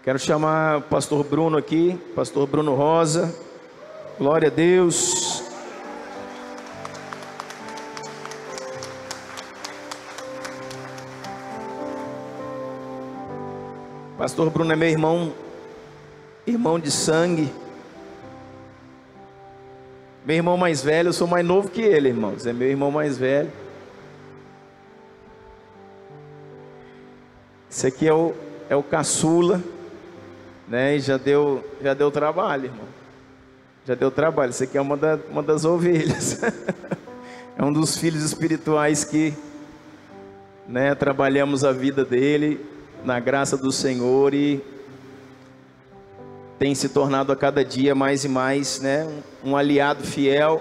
Quero chamar o pastor Bruno aqui, pastor Bruno Rosa. Glória a Deus. Pastor Bruno é meu irmão de sangue. Meu irmão mais velho, eu sou mais novo que ele, irmãos. É meu irmão mais velho. Esse aqui é o caçula, né? E já deu trabalho, irmão. Já deu trabalho. Esse aqui é uma das ovelhas. É um dos filhos espirituais que, né, trabalhamos a vida dele na graça do Senhor e tem se tornado a cada dia mais e mais, né, um aliado fiel,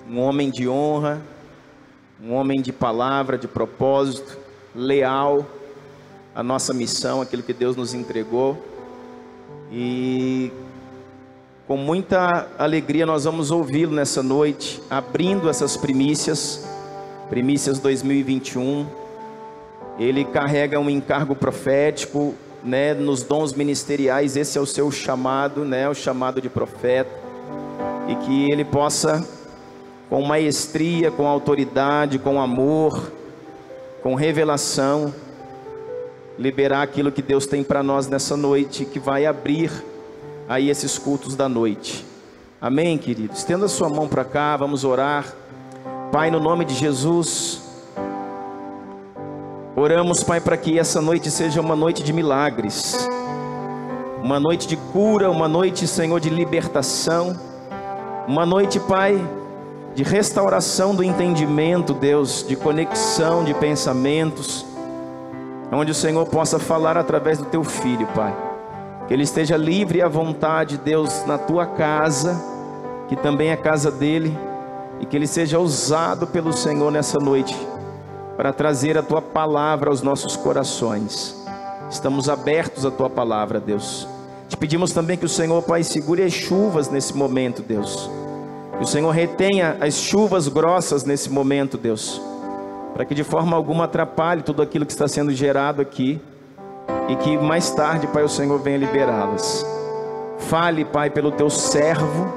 um homem de honra, um homem de palavra, de propósito, leal à nossa missão, aquilo que Deus nos entregou. E com muita alegria nós vamos ouvi-lo nessa noite, abrindo essas primícias 2021. Ele carrega um encargo profético, né, nos dons ministeriais. Esse é o seu chamado, né, o chamado de profeta, e que ele possa, com maestria, com autoridade, com amor, com revelação, liberar aquilo que Deus tem para nós nessa noite, que vai abrir aí esses cultos da noite. Amém, querido? Estenda sua mão para cá, vamos orar. Pai, no nome de Jesus, oramos, Pai, para que essa noite seja uma noite de milagres, uma noite de cura, uma noite, Senhor, de libertação, uma noite, Pai, de restauração do entendimento, Deus, de conexão de pensamentos, onde o Senhor possa falar através do Teu Filho, Pai. Que Ele esteja livre e à vontade, Deus, na Tua casa, que também é a casa dEle, e que Ele seja usado pelo Senhor nessa noite, para trazer a Tua palavra aos nossos corações. Estamos abertos à Tua palavra, Deus. Te pedimos também que o Senhor, Pai, segure as chuvas nesse momento, Deus. Que o Senhor retenha as chuvas grossas nesse momento, Deus, para que de forma alguma atrapalhe tudo aquilo que está sendo gerado aqui, e que mais tarde, Pai, o Senhor venha liberá-las. Fale, Pai, pelo Teu servo,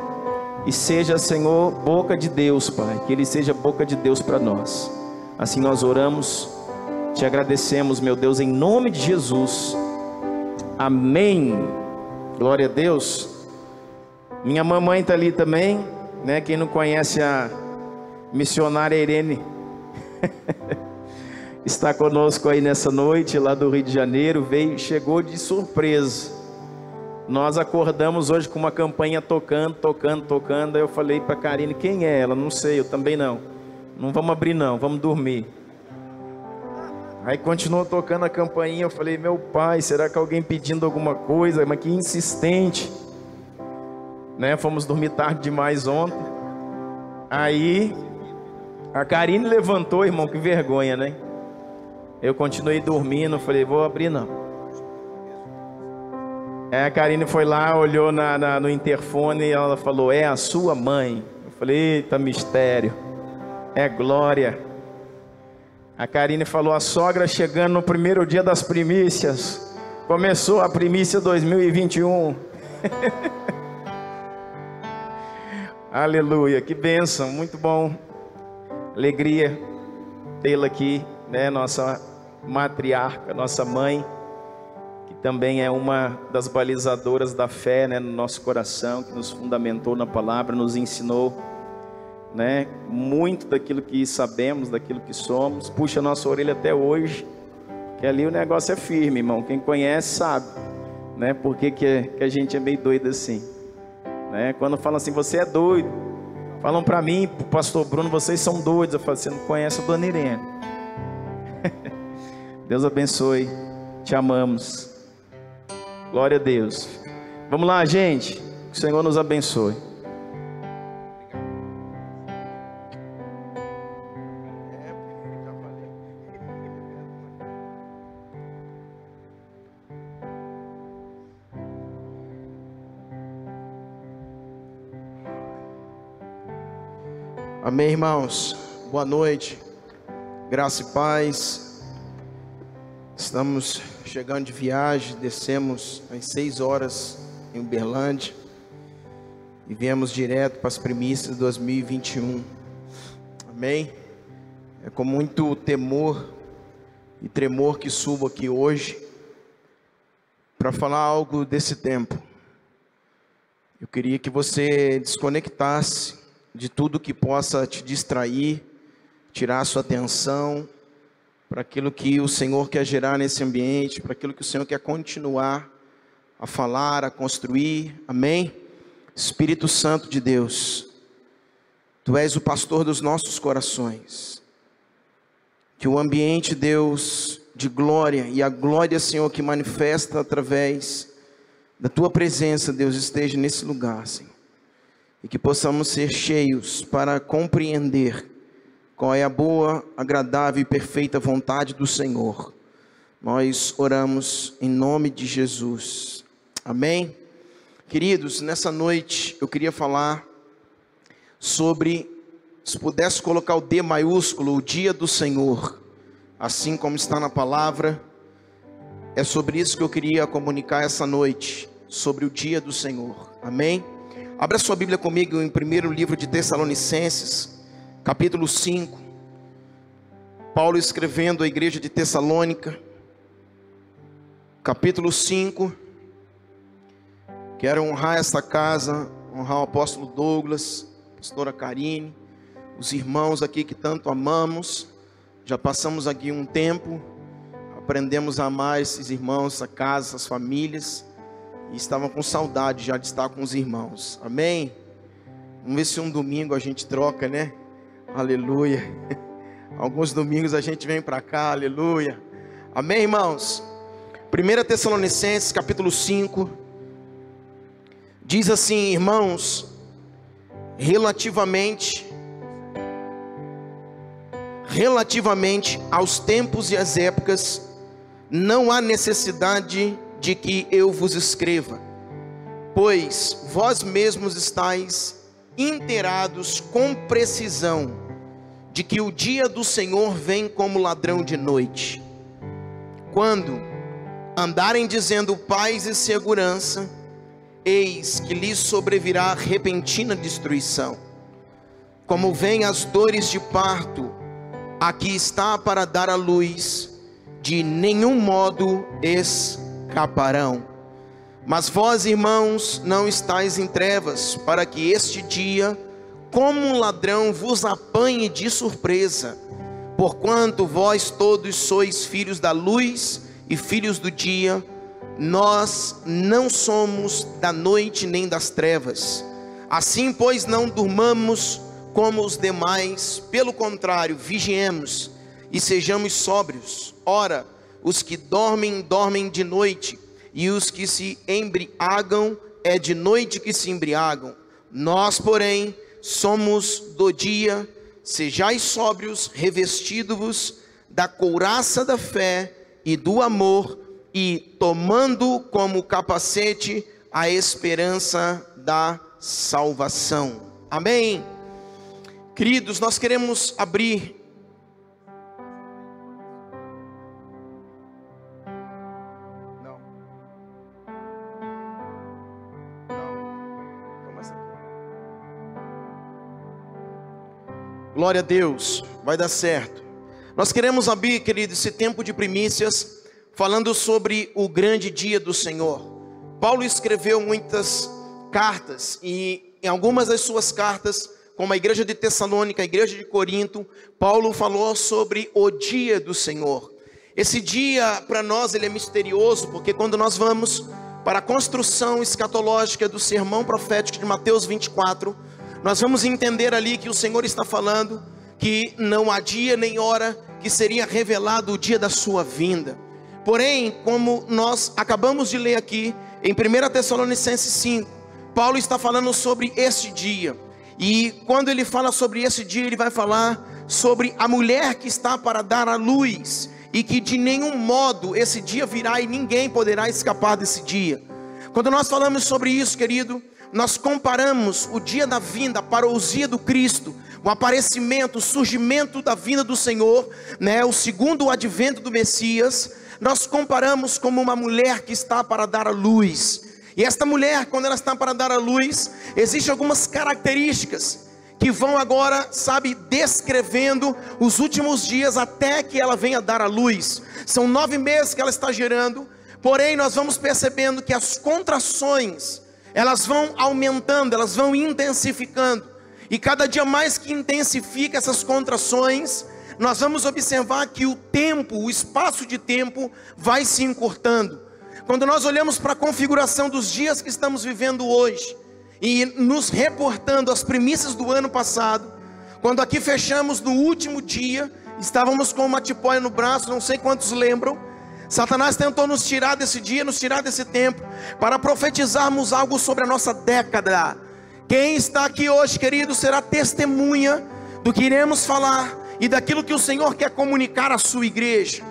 e seja, Senhor, boca de Deus, Pai. Que Ele seja boca de Deus para nós. Assim nós oramos, te agradecemos, meu Deus, em nome de Jesus. Amém. Glória a Deus. Minha mamãe está ali também, né? Quem não conhece a missionária Irene está conosco aí nessa noite, lá do Rio de Janeiro. Chegou de surpresa. Nós acordamos hoje com uma campainha tocando. Aí eu falei para Karine: quem é ela? Não sei, eu também não. Não vamos abrir não, vamos dormir. Aí continuou tocando a campainha. Eu falei: meu pai, será que alguém pedindo alguma coisa? Mas que insistente, né? Fomos dormir tarde demais ontem. Aí a Karine levantou, irmão, que vergonha, né? Eu continuei dormindo, falei: vou abrir não. Aí a Karine foi lá, olhou no interfone e ela falou: é a sua mãe. Eu falei: eita mistério, é glória. A Karine falou: a sogra chegando no primeiro dia das primícias. Começou a primícia 2021. Aleluia, que bênção, muito bom. Alegria tê-la aqui, né? Nossa matriarca, nossa mãe, que também é uma das balizadoras da fé, né, no nosso coração, que nos fundamentou na palavra, nos ensinou, né, muito daquilo que sabemos, daquilo que somos. Puxa a nossa orelha até hoje, que ali o negócio é firme, irmão. Quem conhece sabe, né, porque que a gente é meio doido assim, né? Quando falam assim: você é doido, falam para mim, pro pastor Bruno: vocês são doidos. Eu falo: você não conhece a dona Irene. Deus abençoe, te amamos. Glória a Deus. Vamos lá, gente, que o Senhor nos abençoe. Amém, irmãos. Boa noite. Graça e paz. Estamos chegando de viagem, descemos às 6 horas em Uberlândia e viemos direto para as primícias de 2021. Amém? É com muito temor e tremor que subo aqui hoje para falar algo desse tempo. Eu queria que você desconectasse de tudo que possa te distrair, tirar a sua atenção para aquilo que o Senhor quer gerar nesse ambiente, para aquilo que o Senhor quer continuar a falar, a construir. Amém? Espírito Santo de Deus, Tu és o pastor dos nossos corações. Que o ambiente, Deus, de glória, e a glória, Senhor, que manifesta através da Tua presença, Deus, esteja nesse lugar, Senhor. E que possamos ser cheios para compreender qual é a boa, agradável e perfeita vontade do Senhor. Nós oramos em nome de Jesus. Amém? Queridos, nessa noite eu queria falar sobre, se pudesse colocar o D maiúsculo, o dia do Senhor, assim como está na palavra. É sobre isso que eu queria comunicar essa noite, sobre o dia do Senhor. Amém? Abra sua Bíblia comigo em primeiro livro de Tessalonicenses, capítulo 5, Paulo escrevendo à igreja de Tessalônica, capítulo 5, quero honrar esta casa, honrar o apóstolo Douglas, a pastora Karine, os irmãos aqui que tanto amamos. Já passamos aqui um tempo, aprendemos a amar esses irmãos, essa casa, essas famílias, e estavam com saudade já de estar com os irmãos. Amém? Vamos ver se um domingo a gente troca, né? Aleluia. Alguns domingos a gente vem para cá, aleluia. Amém, irmãos? 1 Tessalonicenses capítulo 5 diz assim: irmãos, relativamente aos tempos e às épocas, não há necessidade de que eu vos escreva, pois vós mesmos estáis inteirados com precisão de que o dia do Senhor vem como ladrão de noite. Quando andarem dizendo paz e segurança, eis que lhes sobrevirá repentina destruição. Como vêm as dores de parto, aqui está para dar à luz, de nenhum modo escaparão. Mas vós, irmãos, não estáis em trevas, para que este dia, como um ladrão, vos apanhe de surpresa. Porquanto vós todos sois filhos da luz e filhos do dia, nós não somos da noite nem das trevas. Assim, pois, não durmamos como os demais, pelo contrário, vigiemos e sejamos sóbrios. Ora, os que dormem, dormem de noite, e os que se embriagam, é de noite que se embriagam. Nós, porém, somos do dia. Sejais sóbrios, revestidos-vos da couraça da fé e do amor, e tomando como capacete a esperança da salvação. Amém? Queridos, nós queremos abrir glória a Deus, vai dar certo. Nós queremos abrir, querido, esse tempo de primícias, falando sobre o grande dia do Senhor. Paulo escreveu muitas cartas, e em algumas das suas cartas, como a igreja de Tessalônica, a igreja de Corinto, Paulo falou sobre o dia do Senhor. Esse dia, para nós, ele é misterioso, porque quando nós vamos para a construção escatológica do sermão profético de Mateus 24, nós vamos entender ali que o Senhor está falando que não há dia nem hora que seria revelado o dia da sua vinda. Porém, como nós acabamos de ler aqui em 1 Tessalonicenses 5, Paulo está falando sobre esse dia. E quando ele fala sobre esse dia, ele vai falar sobre a mulher que está para dar à luz, e que de nenhum modo esse dia virá e ninguém poderá escapar desse dia. Quando nós falamos sobre isso, querido, nós comparamos o dia da vinda, a parousia do Cristo, o aparecimento, o surgimento da vinda do Senhor, né, o segundo advento do Messias, nós comparamos como uma mulher que está para dar à luz. E esta mulher, quando ela está para dar à luz, existem algumas características que vão agora, descrevendo os últimos dias até que ela venha dar à luz. São 9 meses que ela está gerando, porém nós vamos percebendo que as contrações, elas vão aumentando, elas vão intensificando. E cada dia mais que intensifica essas contrações, nós vamos observar que o tempo, o espaço de tempo vai se encurtando. Quando nós olhamos para a configuração dos dias que estamos vivendo hoje, e nos reportando as premissas do ano passado, quando aqui fechamos no último dia, estávamos com uma tipóia no braço, não sei quantos lembram. Satanás tentou nos tirar desse dia, nos tirar desse tempo, para profetizarmos algo sobre a nossa década. Quem está aqui hoje, querido, será testemunha do que iremos falar e daquilo que o Senhor quer comunicar à sua igreja.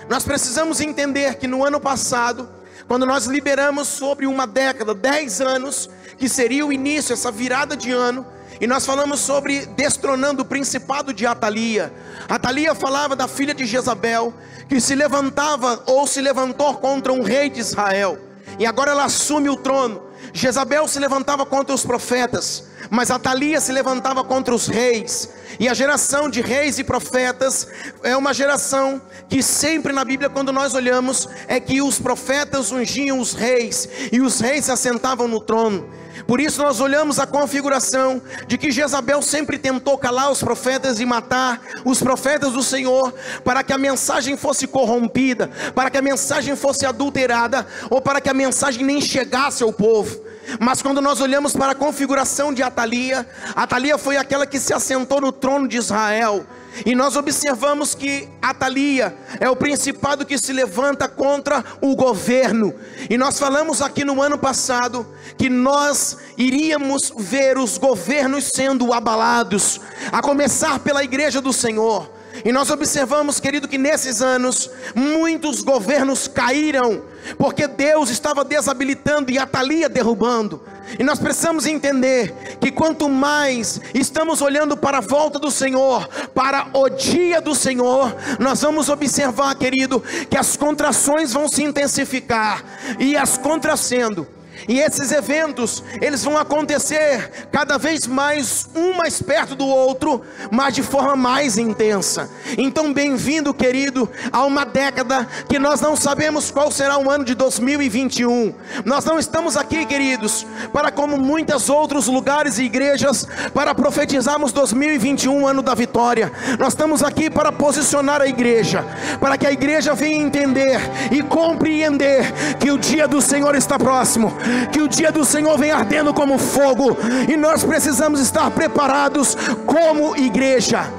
Nós precisamos entender que no ano passado, quando nós liberamos sobre uma década, 10 anos, que seria o início, essa virada de ano, e nós falamos sobre destronando o principado de Atalia. Atalia falava da filha de Jezabel, que se levantava ou se levantou contra um rei de Israel, e agora ela assume o trono. Jezabel se levantava contra os profetas, mas Atalia se levantava contra os reis. E a geração de reis e profetas é uma geração que sempre na Bíblia, quando nós olhamos, é que os profetas ungiam os reis e os reis se assentavam no trono. Por isso nós olhamos a configuração de que Jezabel sempre tentou calar os profetas e matar os profetas do Senhor, para que a mensagem fosse corrompida, para que a mensagem fosse adulterada, ou para que a mensagem nem chegasse ao povo. Mas quando nós olhamos para a configuração de Atalia, Atalia foi aquela que se assentou no trono de Israel. E nós observamos que Atalia é o principado que se levanta contra o governo. E nós falamos aqui no ano passado que nós iríamos ver os governos sendo abalados, a começar pela igreja do Senhor. E nós observamos, querido, que nesses anos muitos governos caíram, porque Deus estava desabilitando e Atalia derrubando. E nós precisamos entender que quanto mais estamos olhando para a volta do Senhor, para o dia do Senhor, nós vamos observar, querido, que as contrações vão se intensificar e as contracendo. E esses eventos, eles vão acontecer cada vez mais, um mais perto do outro, mas de forma mais intensa. Então bem-vindo, querido, a uma década que nós não sabemos qual será o ano de 2021. Nós não estamos aqui, queridos, para, como muitos outros lugares e igrejas, para profetizarmos 2021, ano da vitória. Nós estamos aqui para posicionar a igreja, para que a igreja venha entender e compreender que o dia do Senhor está próximo, que o dia do Senhor vem ardendo como fogo, e nós precisamos estar preparados como igreja.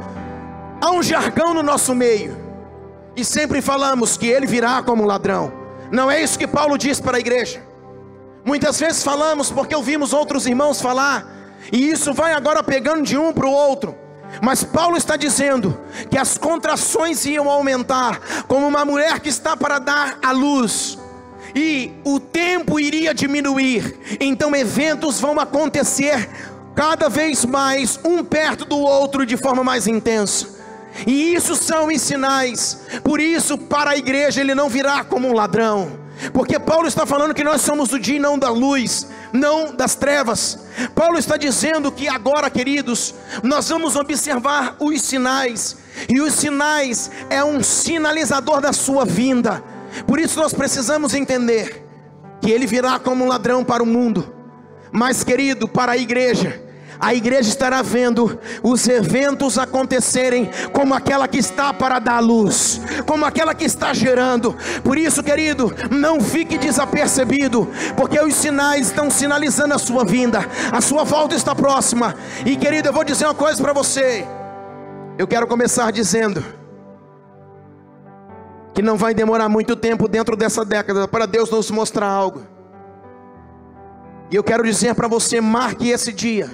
Há um jargão no nosso meio, e sempre falamos que ele virá como ladrão. Não é isso que Paulo diz para a igreja. Muitas vezes falamos porque ouvimos outros irmãos falar, e isso vai agora pegando de um para o outro. Mas Paulo está dizendo que as contrações iam aumentar, como uma mulher que está para dar à luz, e o tempo iria diminuir. Então eventos vão acontecer cada vez mais, um perto do outro, de forma mais intensa. E isso são os sinais. Por isso, para a igreja, ele não virá como um ladrão, porque Paulo está falando que nós somos do dia e não da luz, não das trevas. Paulo está dizendo que agora, queridos, nós vamos observar os sinais, e os sinais é um sinalizador da sua vinda. Por isso nós precisamos entender que ele virá como um ladrão para o mundo, mas, querido, para a igreja estará vendo os eventos acontecerem como aquela que está para dar luz, como aquela que está gerando. Por isso, querido, não fique desapercebido, porque os sinais estão sinalizando a sua vinda, a sua volta está próxima. E, querido, eu vou dizer uma coisa para você. Eu quero começar dizendo que não vai demorar muito tempo dentro dessa década para Deus nos mostrar algo. E eu quero dizer para você, marque esse dia,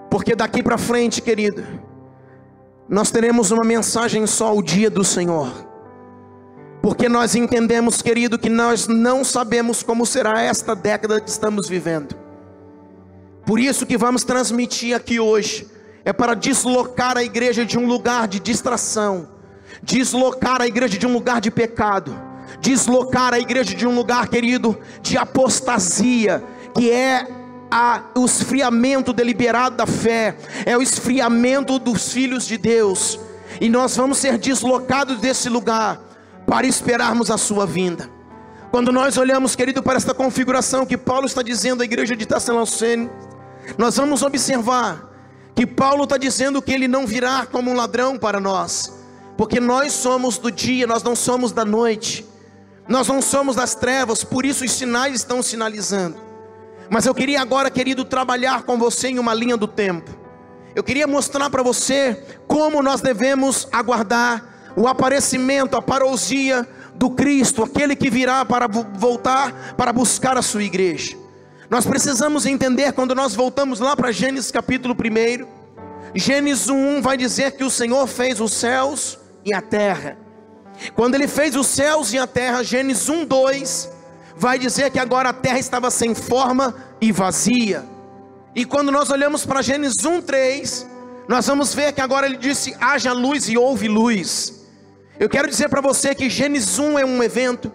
porque daqui para frente, querido, nós teremos uma mensagem só, o dia do Senhor. Porque nós entendemos, querido, que nós não sabemos como será esta década que estamos vivendo. Por isso que vamos transmitir aqui hoje, é para deslocar a igreja de um lugar de distração, deslocar a igreja de um lugar de pecado, deslocar a igreja de um lugar, querido, de apostasia, que é o esfriamento deliberado da fé, é o esfriamento dos filhos de Deus, e nós vamos ser deslocados desse lugar, para esperarmos a sua vinda. Quando nós olhamos, querido, para esta configuração que Paulo está dizendo à igreja de Tessalonicenses, nós vamos observar que Paulo está dizendo que ele não virá como um ladrão para nós, porque nós somos do dia, nós não somos da noite, nós não somos das trevas, por isso os sinais estão sinalizando. Mas eu queria agora, querido, trabalhar com você em uma linha do tempo. Eu queria mostrar para você como nós devemos aguardar o aparecimento, a parousia do Cristo, aquele que virá para voltar, para buscar a sua igreja. Nós precisamos entender, quando nós voltamos lá para Gênesis capítulo 1, Gênesis 1 vai dizer que o Senhor fez os céus e a terra. Quando ele fez os céus e a terra, Gênesis 1:2 vai dizer que agora a terra estava sem forma e vazia. E quando nós olhamos para Gênesis 1:3, nós vamos ver que agora ele disse: haja luz e houve luz. Eu quero dizer para você que Gênesis 1 é um evento,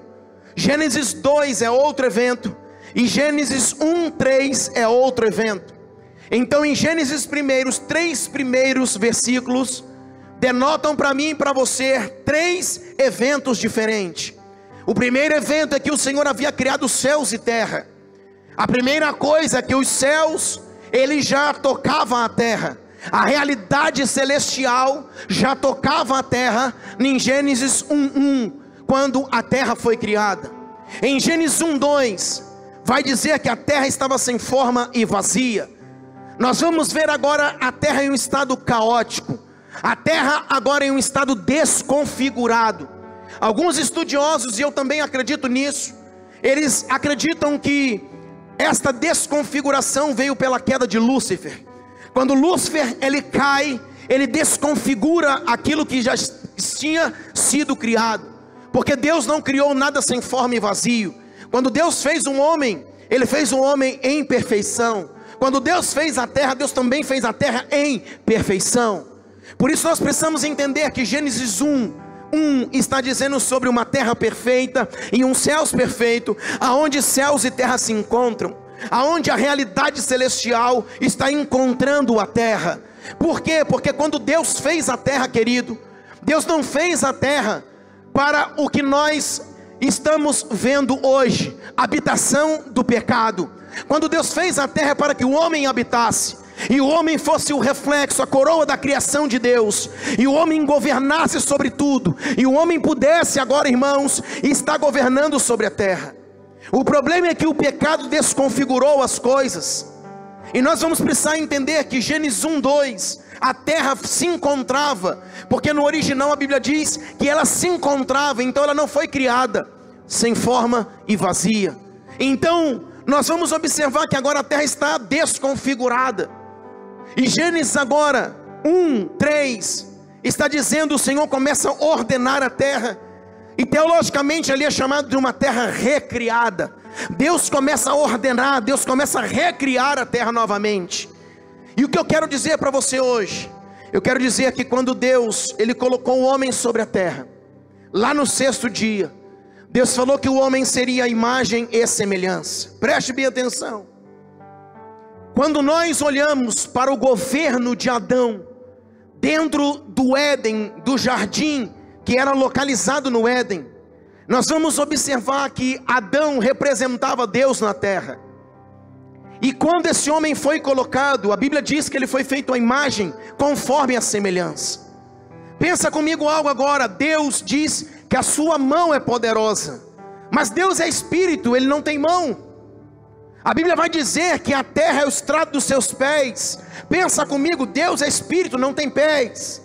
Gênesis 2 é outro evento, e Gênesis 1:3 é outro evento. Então em Gênesis 1, os 3 primeiros versículos denotam para mim e para você 3 eventos diferentes. O primeiro evento é que o Senhor havia criado céus e terra. A primeira coisa é que os céus, ele já tocava a terra. A realidade celestial já tocava a terra em Gênesis 1:1, quando a terra foi criada. Em Gênesis 1:2 vai dizer que a terra estava sem forma e vazia. Nós vamos ver agora a terra em um estado caótico, a terra agora em um estado desconfigurado. Alguns estudiosos, e eu também acredito nisso, eles acreditam que esta desconfiguração veio pela queda de Lúcifer. Quando Lúcifer ele cai, ele desconfigura aquilo que já tinha sido criado, porque Deus não criou nada sem forma e vazio. Quando Deus fez um homem, ele fez um homem em perfeição. Quando Deus fez a terra, Deus também fez a terra em perfeição. Por isso nós precisamos entender que Gênesis 1 está dizendo sobre uma terra perfeita e um céus perfeito, aonde céus e terra se encontram, aonde a realidade celestial está encontrando a terra. Por quê? Porque quando Deus fez a terra, querido, Deus não fez a terra para o que nós estamos vendo hoje, habitação do pecado. Quando Deus fez a terra para que o homem habitasse, e o homem fosse o reflexo, a coroa da criação de Deus, e o homem governasse sobre tudo, e o homem pudesse agora, irmãos, estar governando sobre a terra. O problema é que o pecado desconfigurou as coisas, e nós vamos precisar entender que Gênesis 1:2, a terra se encontrava, porque no original a Bíblia diz que ela se encontrava, então ela não foi criada sem forma e vazia. Então nós vamos observar que agora a terra está desconfigurada. E Gênesis agora 1:3 está dizendo, o Senhor começa a ordenar a terra, e teologicamente ali é chamado de uma terra recriada. Deus começa a ordenar, Deus começa a recriar a terra novamente. E o que eu quero dizer para você hoje, eu quero dizer que quando Deus, ele colocou o homem sobre a terra, lá no 6º dia, Deus falou que o homem seria a imagem e semelhança. Preste bem atenção. Quando nós olhamos para o governo de Adão, dentro do Éden, do jardim, que era localizado no Éden, nós vamos observar que Adão representava Deus na terra. E quando esse homem foi colocado, a Bíblia diz que ele foi feito a imagem conforme a semelhança. Pensa comigo algo agora. Deus diz que a sua mão é poderosa, mas Deus é espírito, ele não tem mão. A Bíblia vai dizer que a terra é o estrado dos seus pés. Pensa comigo, Deus é espírito, não tem pés.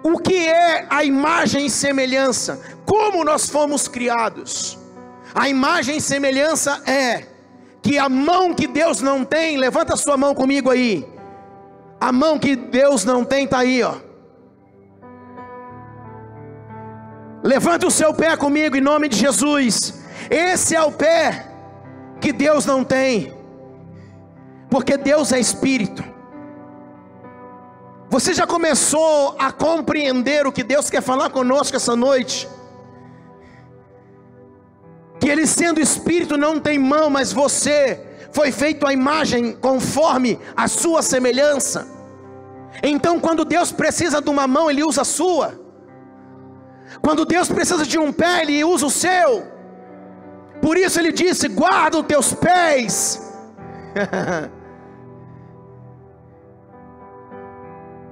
O que é a imagem e semelhança? Como nós fomos criados? A imagem e semelhança é que a mão que Deus não tem, levanta a sua mão comigo aí. A mão que Deus não tem está aí, ó. Levanta o seu pé comigo em nome de Jesus. Esse é o pé que Deus não tem, porque Deus é espírito. Você já começou a compreender o que Deus quer falar conosco essa noite? Que Ele, sendo Espírito, não tem mão, mas você foi feito à imagem conforme a sua semelhança. Então quando Deus precisa de uma mão, Ele usa a sua. Quando Deus precisa de um pé, Ele usa o seu. Por isso Ele disse: guarda os teus pés.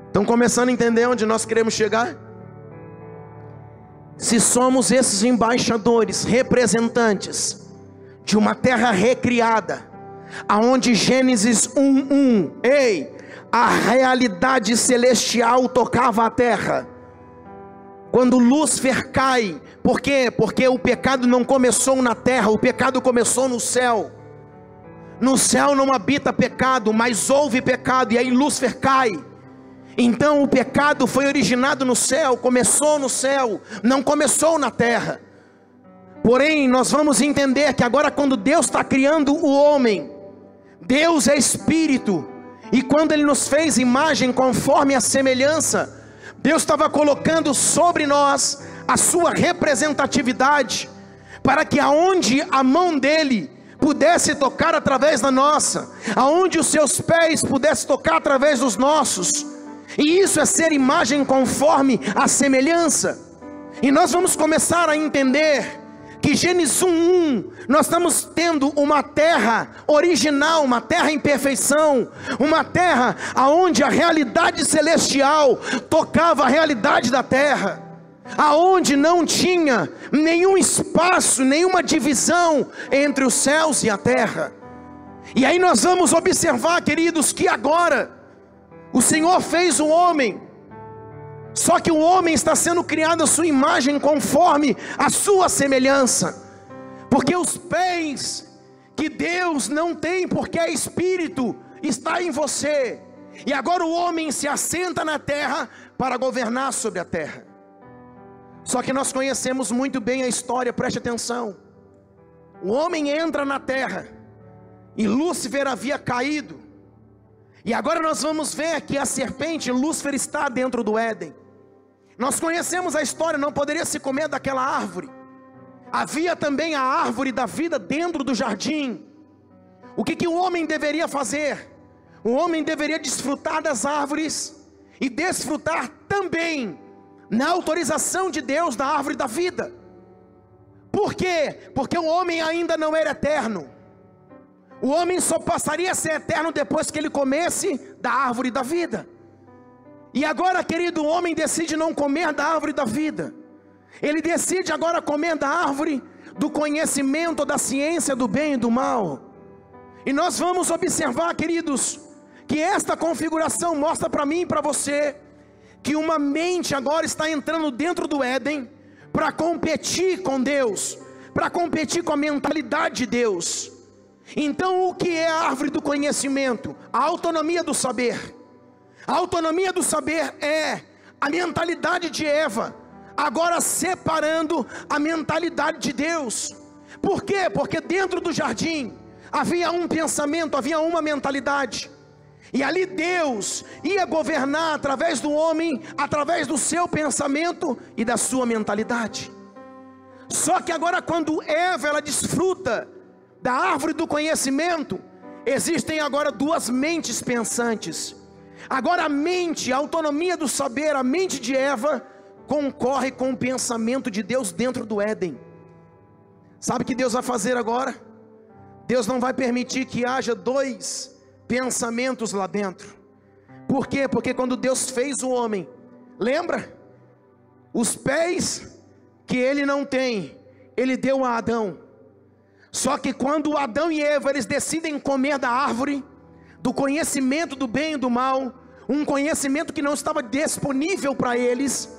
Estão começando a entender onde nós queremos chegar? Se somos esses embaixadores, representantes de uma terra recriada, aonde Gênesis 1:1, a realidade celestial tocava a terra. Quando Lúcifer cai, por quê? Porque o pecado não começou na terra, o pecado começou no céu. No céu não habita pecado, mas houve pecado, e aí Lúcifer cai. Então o pecado foi originado no céu, começou no céu, não começou na terra. Porém, nós vamos entender que agora, quando Deus está criando o homem, Deus é Espírito, e quando Ele nos fez imagem conforme a semelhança, Deus estava colocando sobre nós a sua representatividade, para que aonde a mão dEle pudesse tocar através da nossa, aonde os seus pés pudessem tocar através dos nossos. E isso é ser imagem conforme a semelhança. E nós vamos começar a entender que Gênesis 1:1, nós estamos tendo uma terra original, uma terra em perfeição, uma terra aonde a realidade celestial tocava a realidade da terra, aonde não tinha nenhum espaço, nenhuma divisão entre os céus e a terra. E aí nós vamos observar, queridos, que agora o Senhor fez o homem, só que o homem está sendo criado à sua imagem conforme a sua semelhança, porque os pés que Deus não tem, porque é Espírito, está em você. E agora o homem se assenta na terra para governar sobre a terra. Só que nós conhecemos muito bem a história, preste atenção. O homem entra na terra, e Lúcifer havia caído. E agora nós vamos ver que a serpente, Lúcifer, está dentro do Éden. Nós conhecemos a história, não poderia se comer daquela árvore. Havia também a árvore da vida dentro do jardim. O que o homem deveria fazer? O homem deveria desfrutar das árvores e desfrutar também, na autorização de Deus, da árvore da vida. Por quê? Porque o homem ainda não era eterno. O homem só passaria a ser eterno depois que ele comesse da árvore da vida. E agora, querido, o homem decide não comer da árvore da vida. Ele decide agora comer da árvore do conhecimento, da ciência do bem e do mal. E nós vamos observar, queridos, que esta configuração mostra para mim e para você que uma mente agora está entrando dentro do Éden para competir com Deus, para competir com a mentalidade de Deus. Então o que é a árvore do conhecimento? A autonomia do saber. A autonomia do saber é a mentalidade de Eva, agora separando a mentalidade de Deus. Por quê? Porque dentro do jardim havia um pensamento, havia uma mentalidade, e ali Deus ia governar através do homem, através do seu pensamento e da sua mentalidade. Só que agora, quando Eva ela desfruta da árvore do conhecimento, existem agora duas mentes pensantes. Agora a mente, a autonomia do saber, a mente de Eva concorre com o pensamento de Deus dentro do Éden. Sabe o que Deus vai fazer agora? Deus não vai permitir que haja dois pensamentos lá dentro. Por quê? Porque quando Deus fez o homem, lembra? Os pés que ele não tem, ele deu a Adão. Só que quando Adão e Eva eles decidem comer da árvore do conhecimento do bem e do mal, um conhecimento que não estava disponível para eles,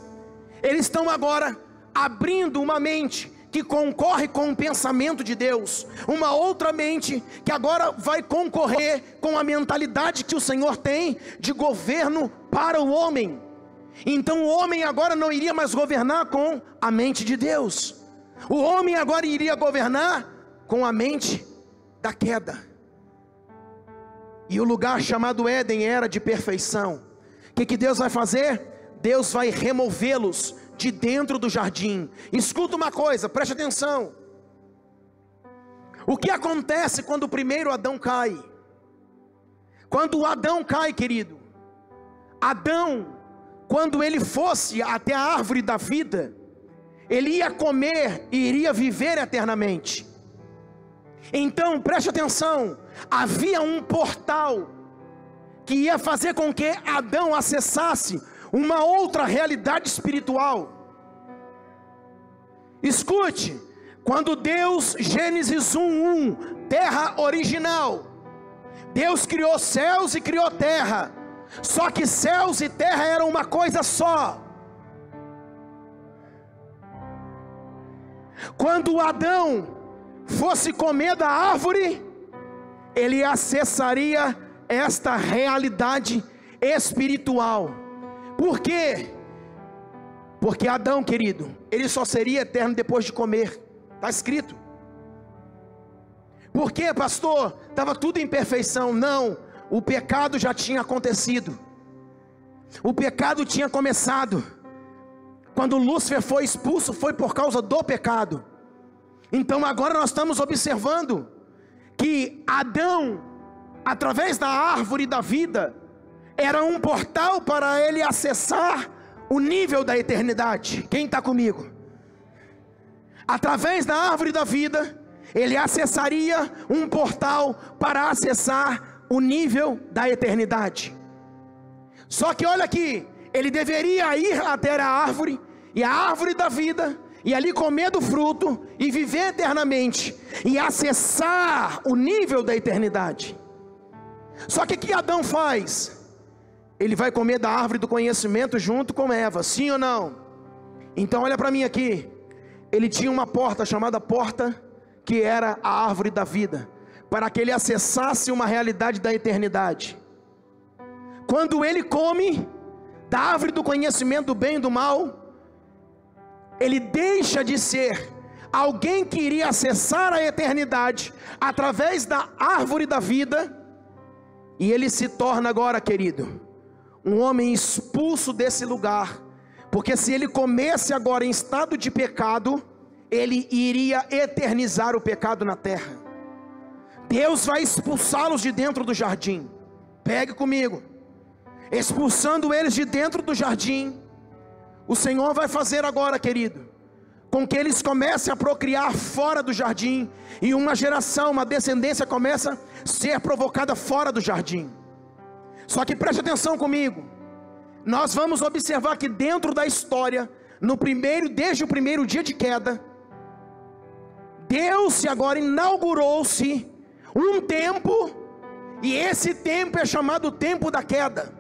eles estão agora abrindo uma mente que concorre com o pensamento de Deus, uma outra mente que agora vai concorrer com a mentalidade que o Senhor tem de governo para o homem. Então o homem agora não iria mais governar com a mente de Deus, o homem agora iria governar com a mente da queda. E o lugar chamado Éden era de perfeição. que Deus vai fazer? Deus vai removê-los de dentro do jardim. Escuta uma coisa, preste atenção. O que acontece quando o primeiro Adão cai? Quando o Adão cai, querido, Adão, quando ele fosse até a árvore da vida, ele ia comer e iria viver eternamente. Então, preste atenção, havia um portal que ia fazer com que Adão acessasse uma outra realidade espiritual. Escute, quando Deus, Gênesis 1:1, terra original, Deus criou céus e criou terra, só que céus e terra eram uma coisa só. Quando Adão fosse comer da árvore, ele acessaria esta realidade espiritual. Por quê? Porque Adão, querido, ele só seria eterno depois de comer. Está escrito. Por quê, pastor? Estava tudo em perfeição. Não, o pecado já tinha acontecido. O pecado tinha começado. Quando Lúcifer foi expulso, foi por causa do pecado. Então agora nós estamos observando que Adão, através da árvore da vida, era um portal para ele acessar o nível da eternidade. Quem está comigo? Através da árvore da vida, ele acessaria um portal para acessar o nível da eternidade. Só que olha aqui, ele deveria ir até a árvore, e a árvore da vida, e ali comer do fruto, e viver eternamente, e acessar o nível da eternidade. Só que o que Adão faz? Ele vai comer da árvore do conhecimento junto com Eva, sim ou não? Então olha para mim aqui, ele tinha uma porta chamada porta, que era a árvore da vida, para que ele acessasse uma realidade da eternidade. Quando ele come da árvore do conhecimento do bem e do mal, ele deixa de ser alguém que iria acessar a eternidade através da árvore da vida, e ele se torna agora, querido, um homem expulso desse lugar, porque se ele comesse agora em estado de pecado, ele iria eternizar o pecado na terra. Deus vai expulsá-los de dentro do jardim. Pegue comigo. Expulsando eles de dentro do jardim, o Senhor vai fazer agora, querido, com que eles comecem a procriar fora do jardim, e uma geração, uma descendência começa a ser provocada fora do jardim. Só que preste atenção comigo, nós vamos observar que dentro da história, desde o primeiro dia de queda, Deus agora inaugurou-se um tempo, e esse tempo é chamado tempo da queda.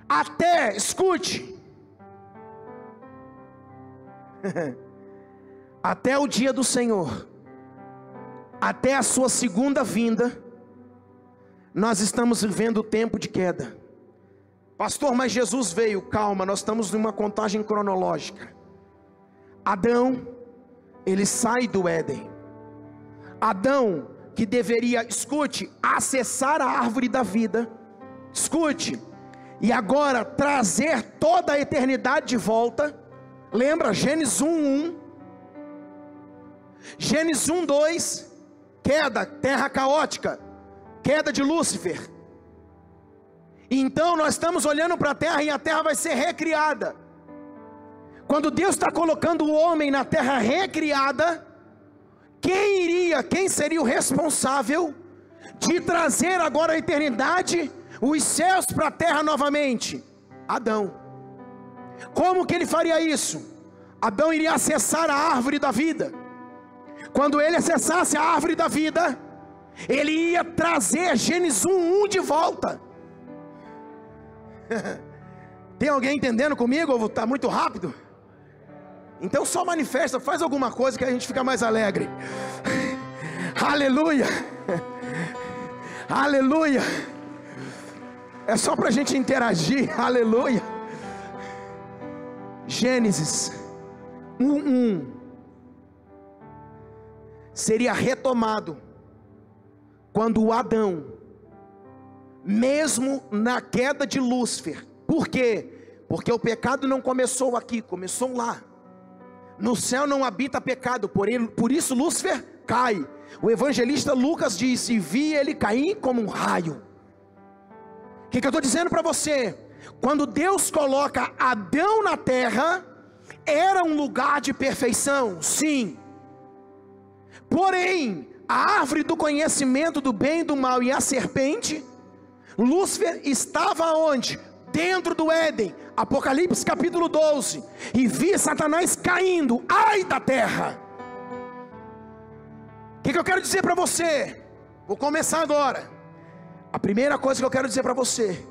Até, escute, até o dia do Senhor, até a sua segunda vinda, nós estamos vivendo o tempo de queda. Pastor, mas Jesus veio. Calma, nós estamos numa contagem cronológica. Adão, ele sai do Éden. Adão, que deveria, escute, acessar a árvore da vida, escute, e agora trazer toda a eternidade de volta. Lembra, Gênesis 1:1, Gênesis 1:2, queda, terra caótica, queda de Lúcifer. Então nós estamos olhando para a terra, e a terra vai ser recriada. Quando Deus está colocando o homem na terra recriada, quem seria o responsável de trazer agora a eternidade, os céus para a terra novamente? Adão. Como que ele faria isso? Adão iria acessar a árvore da vida. Quando ele acessasse a árvore da vida, ele ia trazer Gênesis 1:1 de volta. Tem alguém entendendo comigo ou está muito rápido? Então só manifesta, faz alguma coisa que a gente fica mais alegre. Aleluia, aleluia. É só para a gente interagir, aleluia. Gênesis 1:1 seria retomado quando o Adão mesmo na queda de Lúcifer. Por quê? Porque o pecado não começou aqui, começou lá. No céu não habita pecado, por isso Lúcifer cai. O evangelista Lucas diz: e vi ele cair como um raio. O que eu estou dizendo para você? Quando Deus coloca Adão na terra, era um lugar de perfeição, sim. Porém, a árvore do conhecimento do bem e do mal e a serpente, Lúcifer estava onde? Dentro do Éden. Apocalipse capítulo 12. E vi Satanás caindo, ai da terra. O que eu quero dizer para você? Vou começar agora. A primeira coisa que eu quero dizer para você,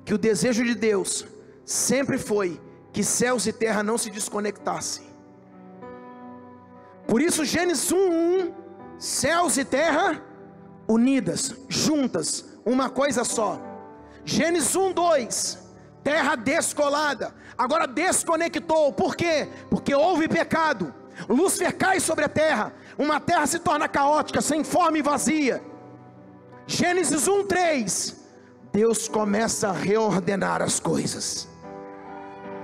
que o desejo de Deus sempre foi que céus e terra não se desconectassem. Por isso Gênesis 1:1, céus e terra unidas, juntas, uma coisa só. Gênesis 1:2, terra descolada, agora desconectou. Por quê? Porque houve pecado. Lúcifer cai sobre a terra, uma terra se torna caótica, sem forma e vazia. Gênesis 1:3, Deus começa a reordenar as coisas.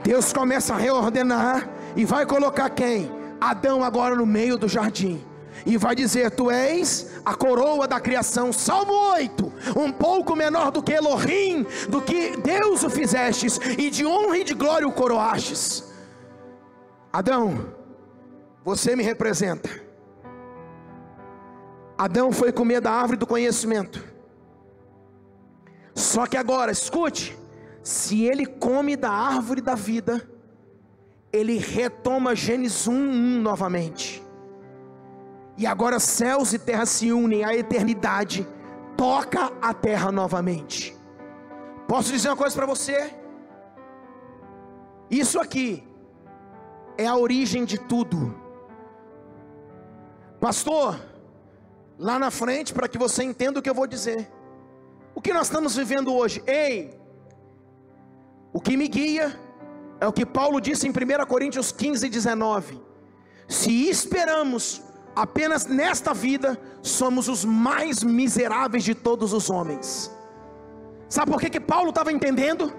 Deus começa a reordenar e vai colocar quem? Adão agora no meio do jardim. E vai dizer: tu és a coroa da criação. Salmo 8, um pouco menor do que Elohim, do que Deus o fizestes, e de honra e de glória o coroastes. Adão, você me representa. Adão foi comer da árvore do conhecimento. Só que agora, escute, se ele come da árvore da vida, ele retoma Gênesis 1:1 novamente. E agora céus e terra se unem, a eternidade toca a terra novamente. Posso dizer uma coisa para você? Isso aqui é a origem de tudo. Pastor, lá na frente, para que você entenda o que eu vou dizer. O que nós estamos vivendo hoje? Ei, o que me guia é o que Paulo disse em 1 Coríntios 15:19. Se esperamos apenas nesta vida, somos os mais miseráveis de todos os homens. Sabe por que Paulo estava entendendo?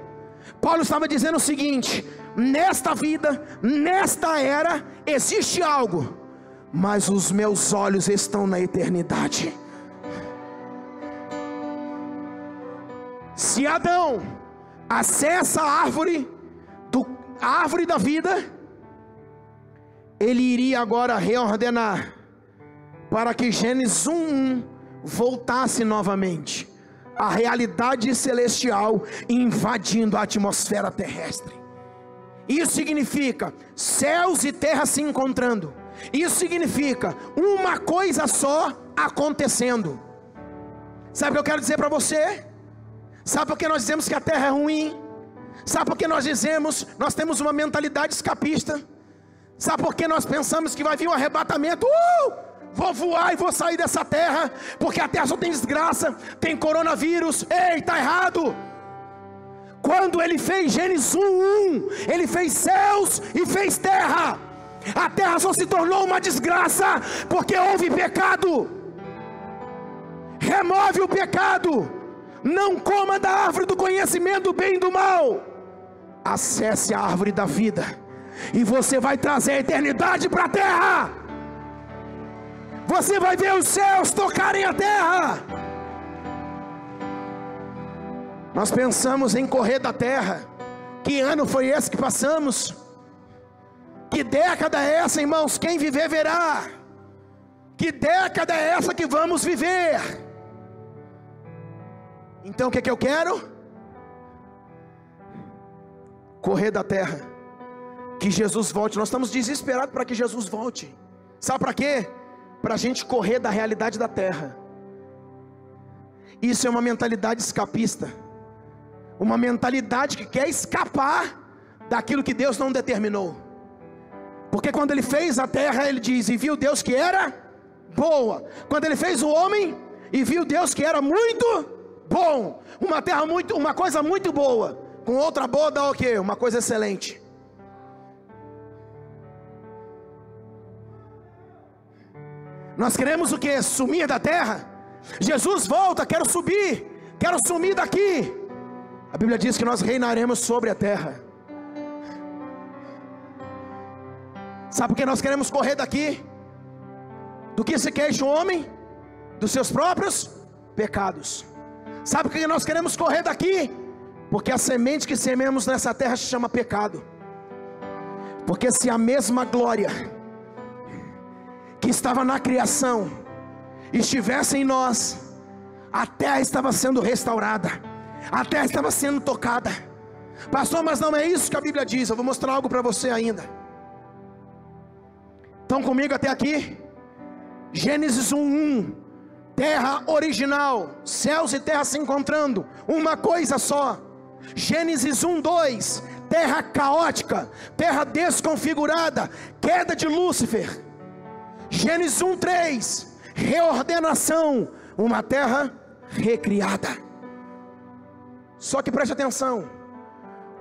Paulo estava dizendo o seguinte: nesta vida, nesta era, existe algo, mas os meus olhos estão na eternidade. Se Adão acessa a árvore da vida, ele iria agora reordenar, para que Gênesis 1:1 voltasse novamente, a realidade celestial invadindo a atmosfera terrestre. Isso significa céus e terra se encontrando. Isso significa uma coisa só acontecendo. Sabe o que eu quero dizer para você? Sabe por que nós dizemos que a terra é ruim? Sabe por que nós temos uma mentalidade escapista? Sabe por que nós pensamos que vai vir um arrebatamento? Vou voar e vou sair dessa terra, porque a terra só tem desgraça, tem coronavírus. Ei, está errado. Quando ele fez Gênesis 1:1, ele fez céus e fez terra. A terra só se tornou uma desgraça porque houve pecado. Remove o pecado. Não coma da árvore do conhecimento do bem e do mal. Acesse a árvore da vida, e você vai trazer a eternidade para a terra. Você vai ver os céus tocarem a terra. Nós pensamos em correr da terra. Que ano foi esse que passamos? Que década é essa, irmãos? Quem viver verá. Que década é essa que vamos viver? Então o que eu quero? Correr da terra, que Jesus volte. Nós estamos desesperados para que Jesus volte. Sabe para quê? Para a gente correr da realidade da terra. Isso é uma mentalidade escapista, uma mentalidade que quer escapar daquilo que Deus não determinou. Porque quando ele fez a terra, ele diz: e viu Deus que era boa. Quando ele fez o homem, e viu Deus que era muito bom. Uma coisa muito boa, com outra boa dá o quê? Uma coisa excelente. Nós queremos o quê? Sumir da terra? Jesus volta, quero subir. quero sumir daqui. A Bíblia diz que nós reinaremos sobre a terra. Sabe por que nós queremos correr daqui? Do que se queixa o homem? Dos seus próprios pecados. Sabe por que nós queremos correr daqui? Porque a semente que sememos nessa terra se chama pecado. Porque se a mesma glória que estava na criação estivesse em nós, a terra estava sendo restaurada, a terra estava sendo tocada. Pastor, mas não é isso que a Bíblia diz. Eu vou mostrar algo para você ainda. Estão comigo até aqui? Gênesis 1:1, terra original, céus e terra se encontrando, uma coisa só. Gênesis 1:2, terra caótica, terra desconfigurada, queda de Lúcifer. Gênesis 1:3, reordenação, uma terra recriada. Só que preste atenção,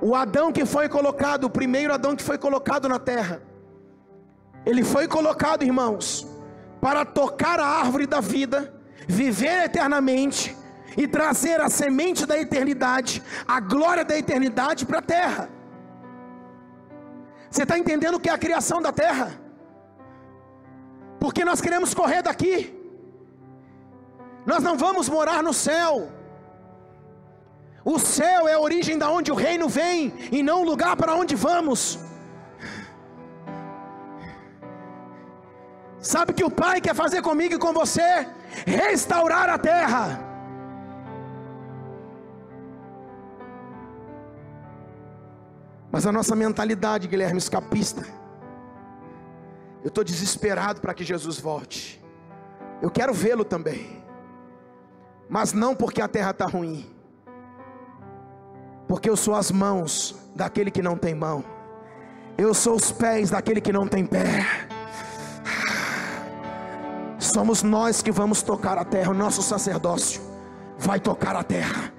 o Adão que foi colocado, o primeiro Adão que foi colocado na terra, ele foi colocado, irmãos, para tocar a árvore da vida, viver eternamente e trazer a semente da eternidade, a glória da eternidade para a terra. Você está entendendo o que é a criação da terra? Porque nós queremos correr daqui. Nós não vamos morar no céu. O céu é a origem da onde o reino vem, e não o lugar para onde vamos. Sabe o que o Pai quer fazer comigo e com você? Restaurar a terra. Mas a nossa mentalidade, Guilherme, escapista. Eu estou desesperado para que Jesus volte. Eu quero vê-lo também. Mas não porque a terra está ruim. Porque eu sou as mãos daquele que não tem mão. Eu sou os pés daquele que não tem pé. Somos nós que vamos tocar a terra. O nosso sacerdócio vai tocar a terra.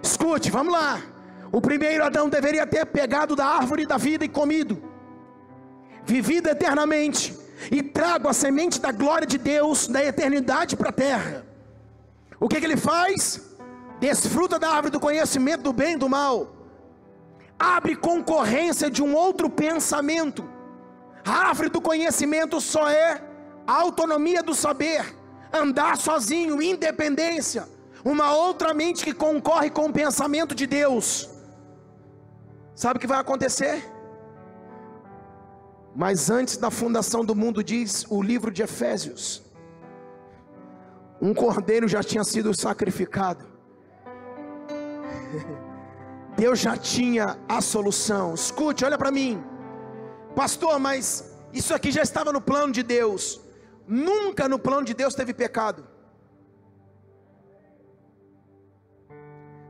Escute, vamos lá. O primeiro Adão deveria ter pegado da árvore da vida e comido, vivido eternamente, e trago a semente da glória de Deus, da eternidade para a terra. O que ele faz? Desfruta da árvore do conhecimento do bem e do mal, abre concorrência de um outro pensamento. A árvore do conhecimento só é a autonomia do saber, andar sozinho, independência, uma outra mente que concorre com o pensamento de Deus. Sabe o que vai acontecer? Mas antes da fundação do mundo, diz o livro de Efésios, um cordeiro já tinha sido sacrificado. Deus já tinha a solução. Escute, olha para mim. Pastor, mas isso aqui já estava no plano de Deus. Nunca no plano de Deus teve pecado.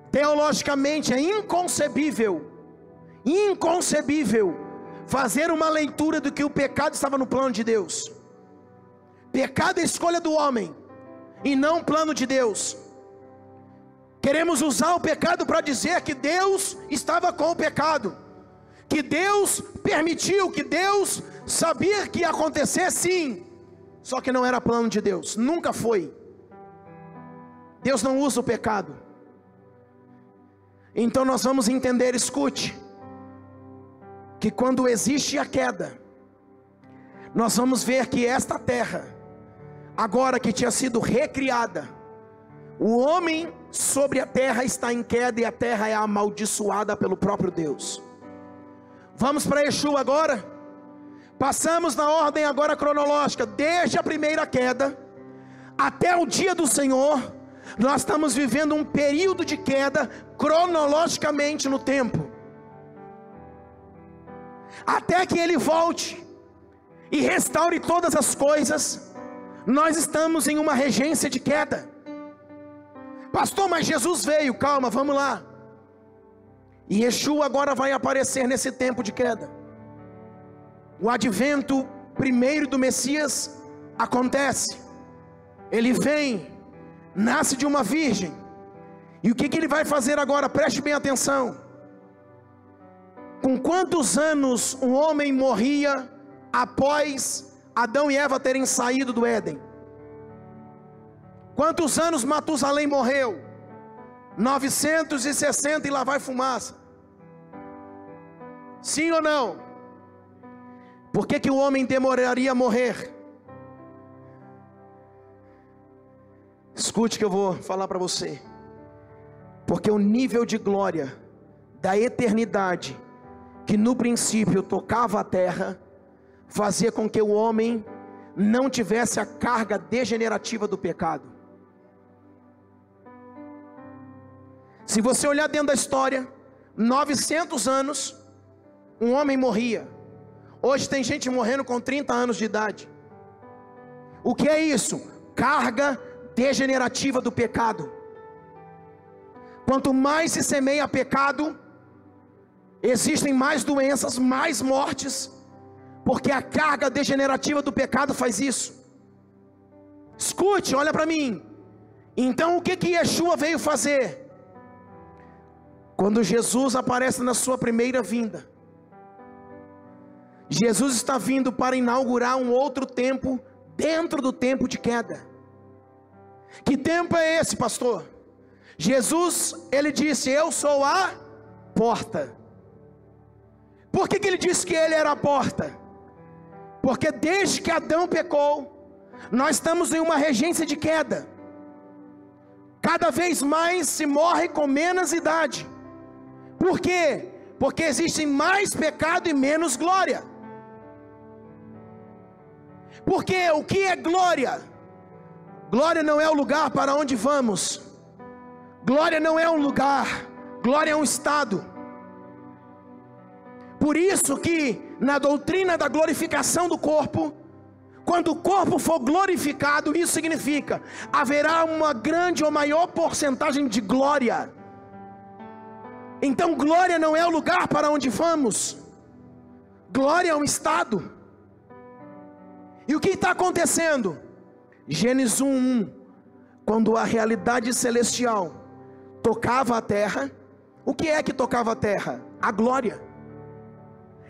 Teologicamente é inconcebível fazer uma leitura do que o pecado estava no plano de Deus. Pecado é escolha do homem e não plano de Deus. Queremos usar o pecado para dizer que Deus estava com o pecado, que Deus permitiu, que Deus sabia que ia acontecer, sim, só que não era plano de Deus, nunca foi. Deus não usa o pecado. Então nós vamos entender, escute, que quando existe a queda, nós vamos ver que esta terra, agora que tinha sido recriada, o homem sobre a terra está em queda e a terra é amaldiçoada pelo próprio Deus. Vamos para Yeshua agora. Passamos na ordem agora cronológica, desde a primeira queda até o dia do Senhor. Nós estamos vivendo um período de queda cronologicamente no tempo, até que Ele volte e restaure todas as coisas. Nós estamos em uma regência de queda. Pastor, mas Jesus veio. Calma, vamos lá. E Yeshua agora vai aparecer nesse tempo de queda. O advento primeiro do Messias acontece. Ele vem, nasce de uma virgem. E o que ele vai fazer agora? Preste bem atenção. Com quantos anos um homem morria após Adão e Eva terem saído do Éden? Quantos anos Matusalém morreu? 960 e lá vai fumaça. Sim ou não? Por que o homem demoraria a morrer? Escute que eu vou falar para você. Porque o nível de glória da eternidade, que no princípio tocava a terra, fazia com que o homem não tivesse a carga degenerativa do pecado. Se você olhar dentro da história, 900 anos, um homem morria. Hoje tem gente morrendo com 30 anos de idade. O que é isso? Carga degenerativa do pecado. Quanto mais se semeia pecado, existem mais doenças, mais mortes, porque a carga degenerativa do pecado faz isso. Escute, olha para mim. Então o que Yeshua veio fazer? Quando Jesus aparece na sua primeira vinda, Jesus está vindo para inaugurar um outro tempo dentro do tempo de queda. Que tempo é esse, pastor? Jesus, ele disse: eu sou a porta. Por que ele disse que ele era a porta? Porque desde que Adão pecou, nós estamos em uma regência de queda. Cada vez mais se morre com menos idade. Por quê? Porque existe mais pecado e menos glória. Porque o que é glória? Glória não é o lugar para onde vamos. Glória não é um lugar. Glória é um estado. Por isso que na doutrina da glorificação do corpo, quando o corpo for glorificado, isso significa haverá uma grande ou maior porcentagem de glória. Então glória não é o lugar para onde vamos. Glória é um estado. E o que está acontecendo? Gênesis 1:1, quando a realidade celestial tocava a terra, o que é que tocava a terra? A glória.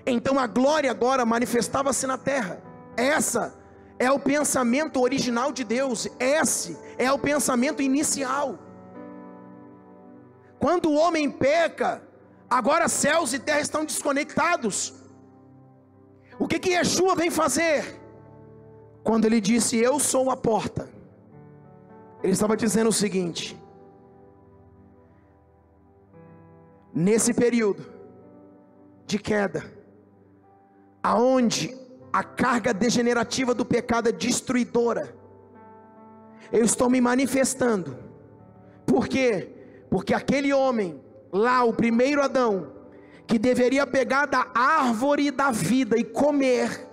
Então a glória agora manifestava-se na terra. Essa é o pensamento original de Deus. Esse é o pensamento inicial. Quando o homem peca, agora céus e terra estão desconectados. O que Yeshua vem fazer? Quando ele disse: eu sou a porta, ele estava dizendo o seguinte: nesse período de queda, aonde a carga degenerativa do pecado é destruidora, eu estou me manifestando. Por quê? Porque aquele homem lá, o primeiro Adão, que deveria pegar da árvore da vida e comer,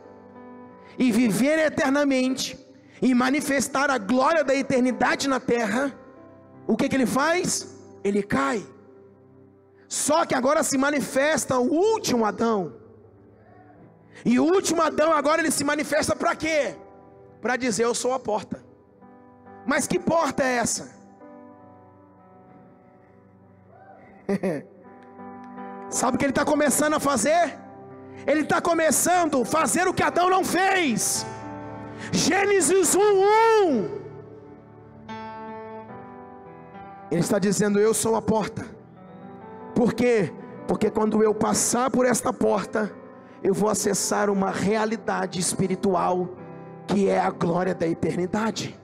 e viver eternamente, e manifestar a glória da eternidade na terra, o que ele faz? Ele cai. Só que agora se manifesta o último Adão. E o último Adão agora ele se manifesta para quê? Para dizer: eu sou a porta. Mas que porta é essa? Sabe o que ele está começando a fazer? Ele está começando a fazer o que Adão não fez. Gênesis 1:1. Ele está dizendo: eu sou a porta. Por quê? Porque quando eu passar por esta porta, eu vou acessar uma realidade espiritual, que é a glória da eternidade,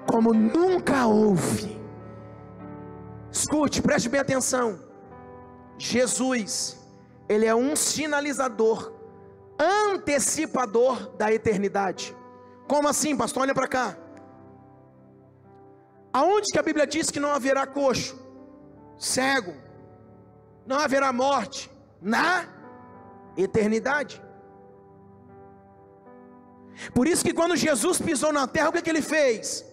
como nunca houve. Escute, preste bem atenção. Jesus, ele é um sinalizador, antecipador da eternidade. Como assim, pastor? Olha para cá. Aonde que a Bíblia diz que não haverá coxo, cego, não haverá morte? Na eternidade. Por isso que quando Jesus pisou na terra, o que ele fez?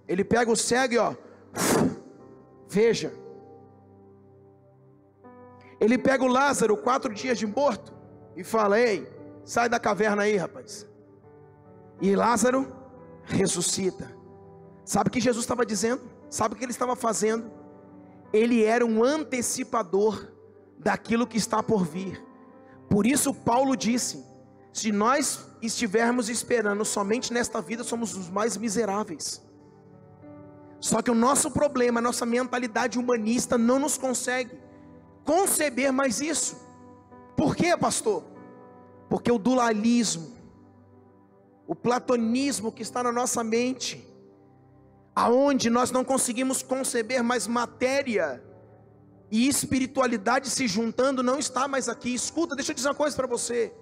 Ele pega o cego e veja. Ele pega o Lázaro, 4 dias de morto, e fala: ei, sai da caverna aí, rapaz. E Lázaro ressuscita. Sabe o que Jesus estava dizendo? Sabe o que ele estava fazendo? Ele era um antecipador daquilo que está por vir. Por isso Paulo disse: se nós estivermos esperando somente nesta vida, somos os mais miseráveis. Só que o nosso problema, a nossa mentalidade humanista não nos consegue conceber mais isso. Por quê, pastor? Porque o dualismo, o platonismo que está na nossa mente, aonde nós não conseguimos conceber mais matéria e espiritualidade se juntando, não está mais aqui. Escuta, deixa eu dizer uma coisa para você.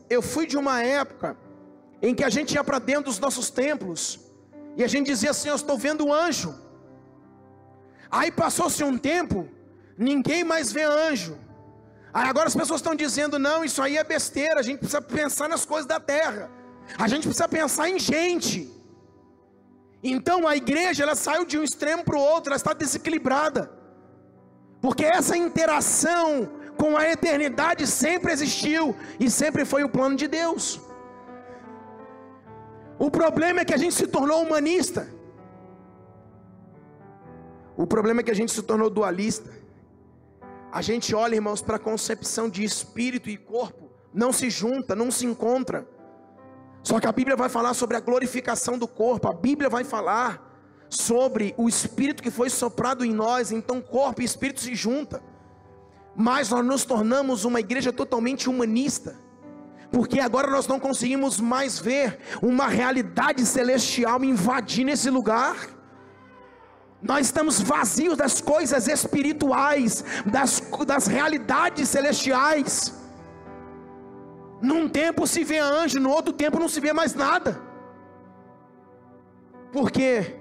Eu fui de uma época em que a gente ia para dentro dos nossos templos e a gente dizia assim: eu estou vendo um anjo. Aí passou-se um tempo, ninguém mais vê anjo. Aí agora as pessoas estão dizendo: não, isso aí é besteira, a gente precisa pensar nas coisas da terra, a gente precisa pensar em gente. Então a igreja, ela saiu de um extremo para o outro, ela está desequilibrada, porque essa interação com a eternidade sempre existiu e sempre foi o plano de Deus. O problema é que a gente se tornou humanista, o problema é que a gente se tornou dualista. A gente olha, irmãos, para a concepção de espírito e corpo, não se junta, não se encontra. Só que a Bíblia vai falar sobre a glorificação do corpo, a Bíblia vai falar sobre o espírito que foi soprado em nós, então corpo e espírito se juntam. Mas nós nos tornamos uma igreja totalmente humanista, porque agora nós não conseguimos mais ver uma realidade celestial invadir nesse lugar. Nós estamos vazios das coisas espirituais, das realidades celestiais. Num tempo se vê anjo, no outro tempo não se vê mais nada. Por quê?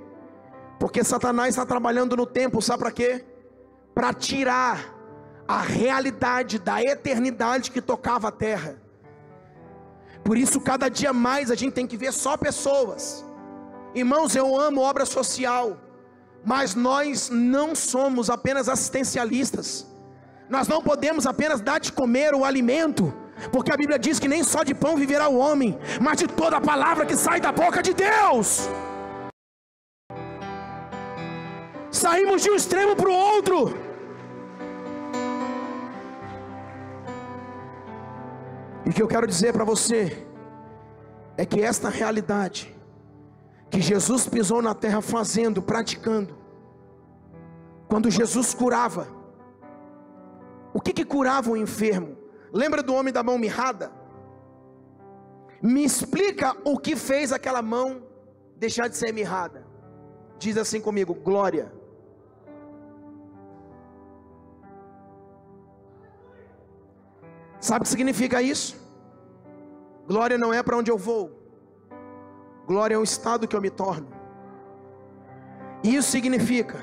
Porque Satanás está trabalhando no tempo, sabe para quê? Para tirar a realidade da eternidade que tocava a terra. Por isso cada dia mais a gente tem que ver só pessoas. Irmãos, eu amo obra social, mas nós não somos apenas assistencialistas. Nós não podemos apenas dar de comer o alimento, porque a Bíblia diz que nem só de pão viverá o homem, mas de toda a palavra que sai da boca de Deus. Saímos de um extremo para o outro. E o que eu quero dizer para você é que esta realidade que Jesus pisou na terra fazendo, praticando, quando Jesus curava, o que curava o enfermo? Lembra do homem da mão mirrada? Me explica o que fez aquela mão deixar de ser mirrada. Diz assim comigo: glória. Sabe o que significa isso? Glória não é para onde eu vou, glória é o estado que eu me torno. Isso significa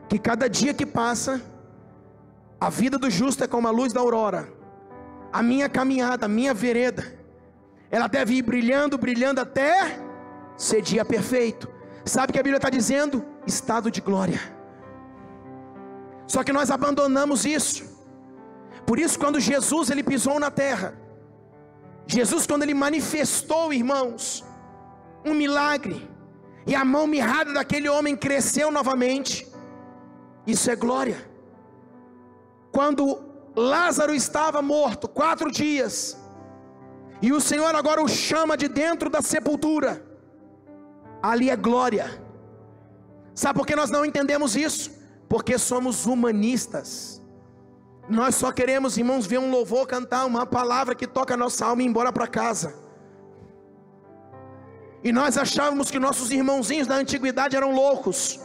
que cada dia que passa, a vida do justo é como a luz da aurora. A minha caminhada, a minha vereda, ela deve ir brilhando, brilhando até ser dia perfeito. Sabe o que a Bíblia está dizendo? Estado de glória. Só que nós abandonamos isso. Por isso, quando Jesus ele pisou na terra, Jesus, quando ele manifestou, irmãos, um milagre, e a mão mirrada daquele homem cresceu novamente, isso é glória. Quando Lázaro estava morto 4 dias, e o Senhor agora o chama de dentro da sepultura, ali é glória. Sabe por que nós não entendemos isso? Porque somos humanistas. Nós só queremos, irmãos, ver um louvor, cantar uma palavra que toca a nossa alma e ir embora para casa. E nós achávamos que nossos irmãozinhos da antiguidade eram loucos.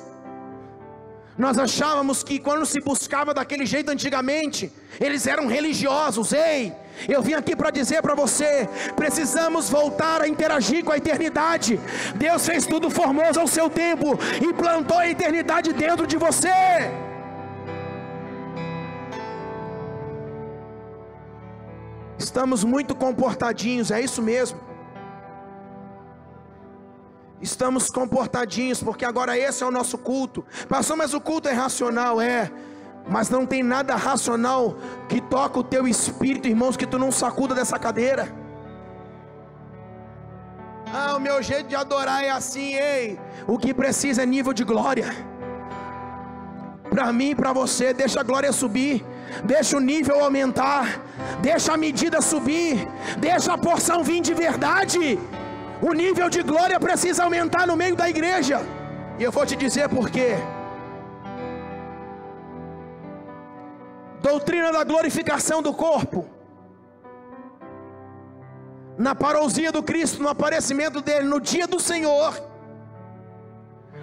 Nós achávamos que quando se buscava daquele jeito antigamente, eles eram religiosos. Ei, eu vim aqui para dizer para você, precisamos voltar a interagir com a eternidade. Deus fez tudo formoso ao seu tempo e plantou a eternidade dentro de você. Estamos muito comportadinhos, é isso mesmo. Estamos comportadinhos, porque agora esse é o nosso culto. Pastor, mas o culto é racional, mas não tem nada racional que toca o teu espírito, irmãos, que tu não sacuda dessa cadeira. O meu jeito de adorar é assim, o que precisa é nível de glória. Para mim e para você, deixa a glória subir, deixa o nível aumentar, deixa a medida subir, deixa a porção vir de verdade. O nível de glória precisa aumentar no meio da igreja. E eu vou te dizer por quê. Doutrina da glorificação do corpo. Na parousia do Cristo, no aparecimento dele, no dia do Senhor,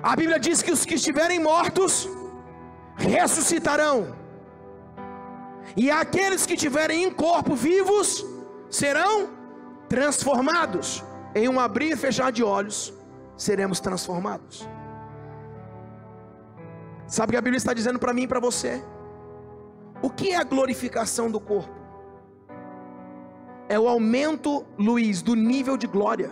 a Bíblia diz que os que estiverem mortos ressuscitarão, e aqueles que estiverem em corpo vivos serão transformados. Em um abrir e fechar de olhos seremos transformados. Sabe o que a Bíblia está dizendo para mim e para você? O que é a glorificação do corpo? É o aumento, Luiz, do nível de glória.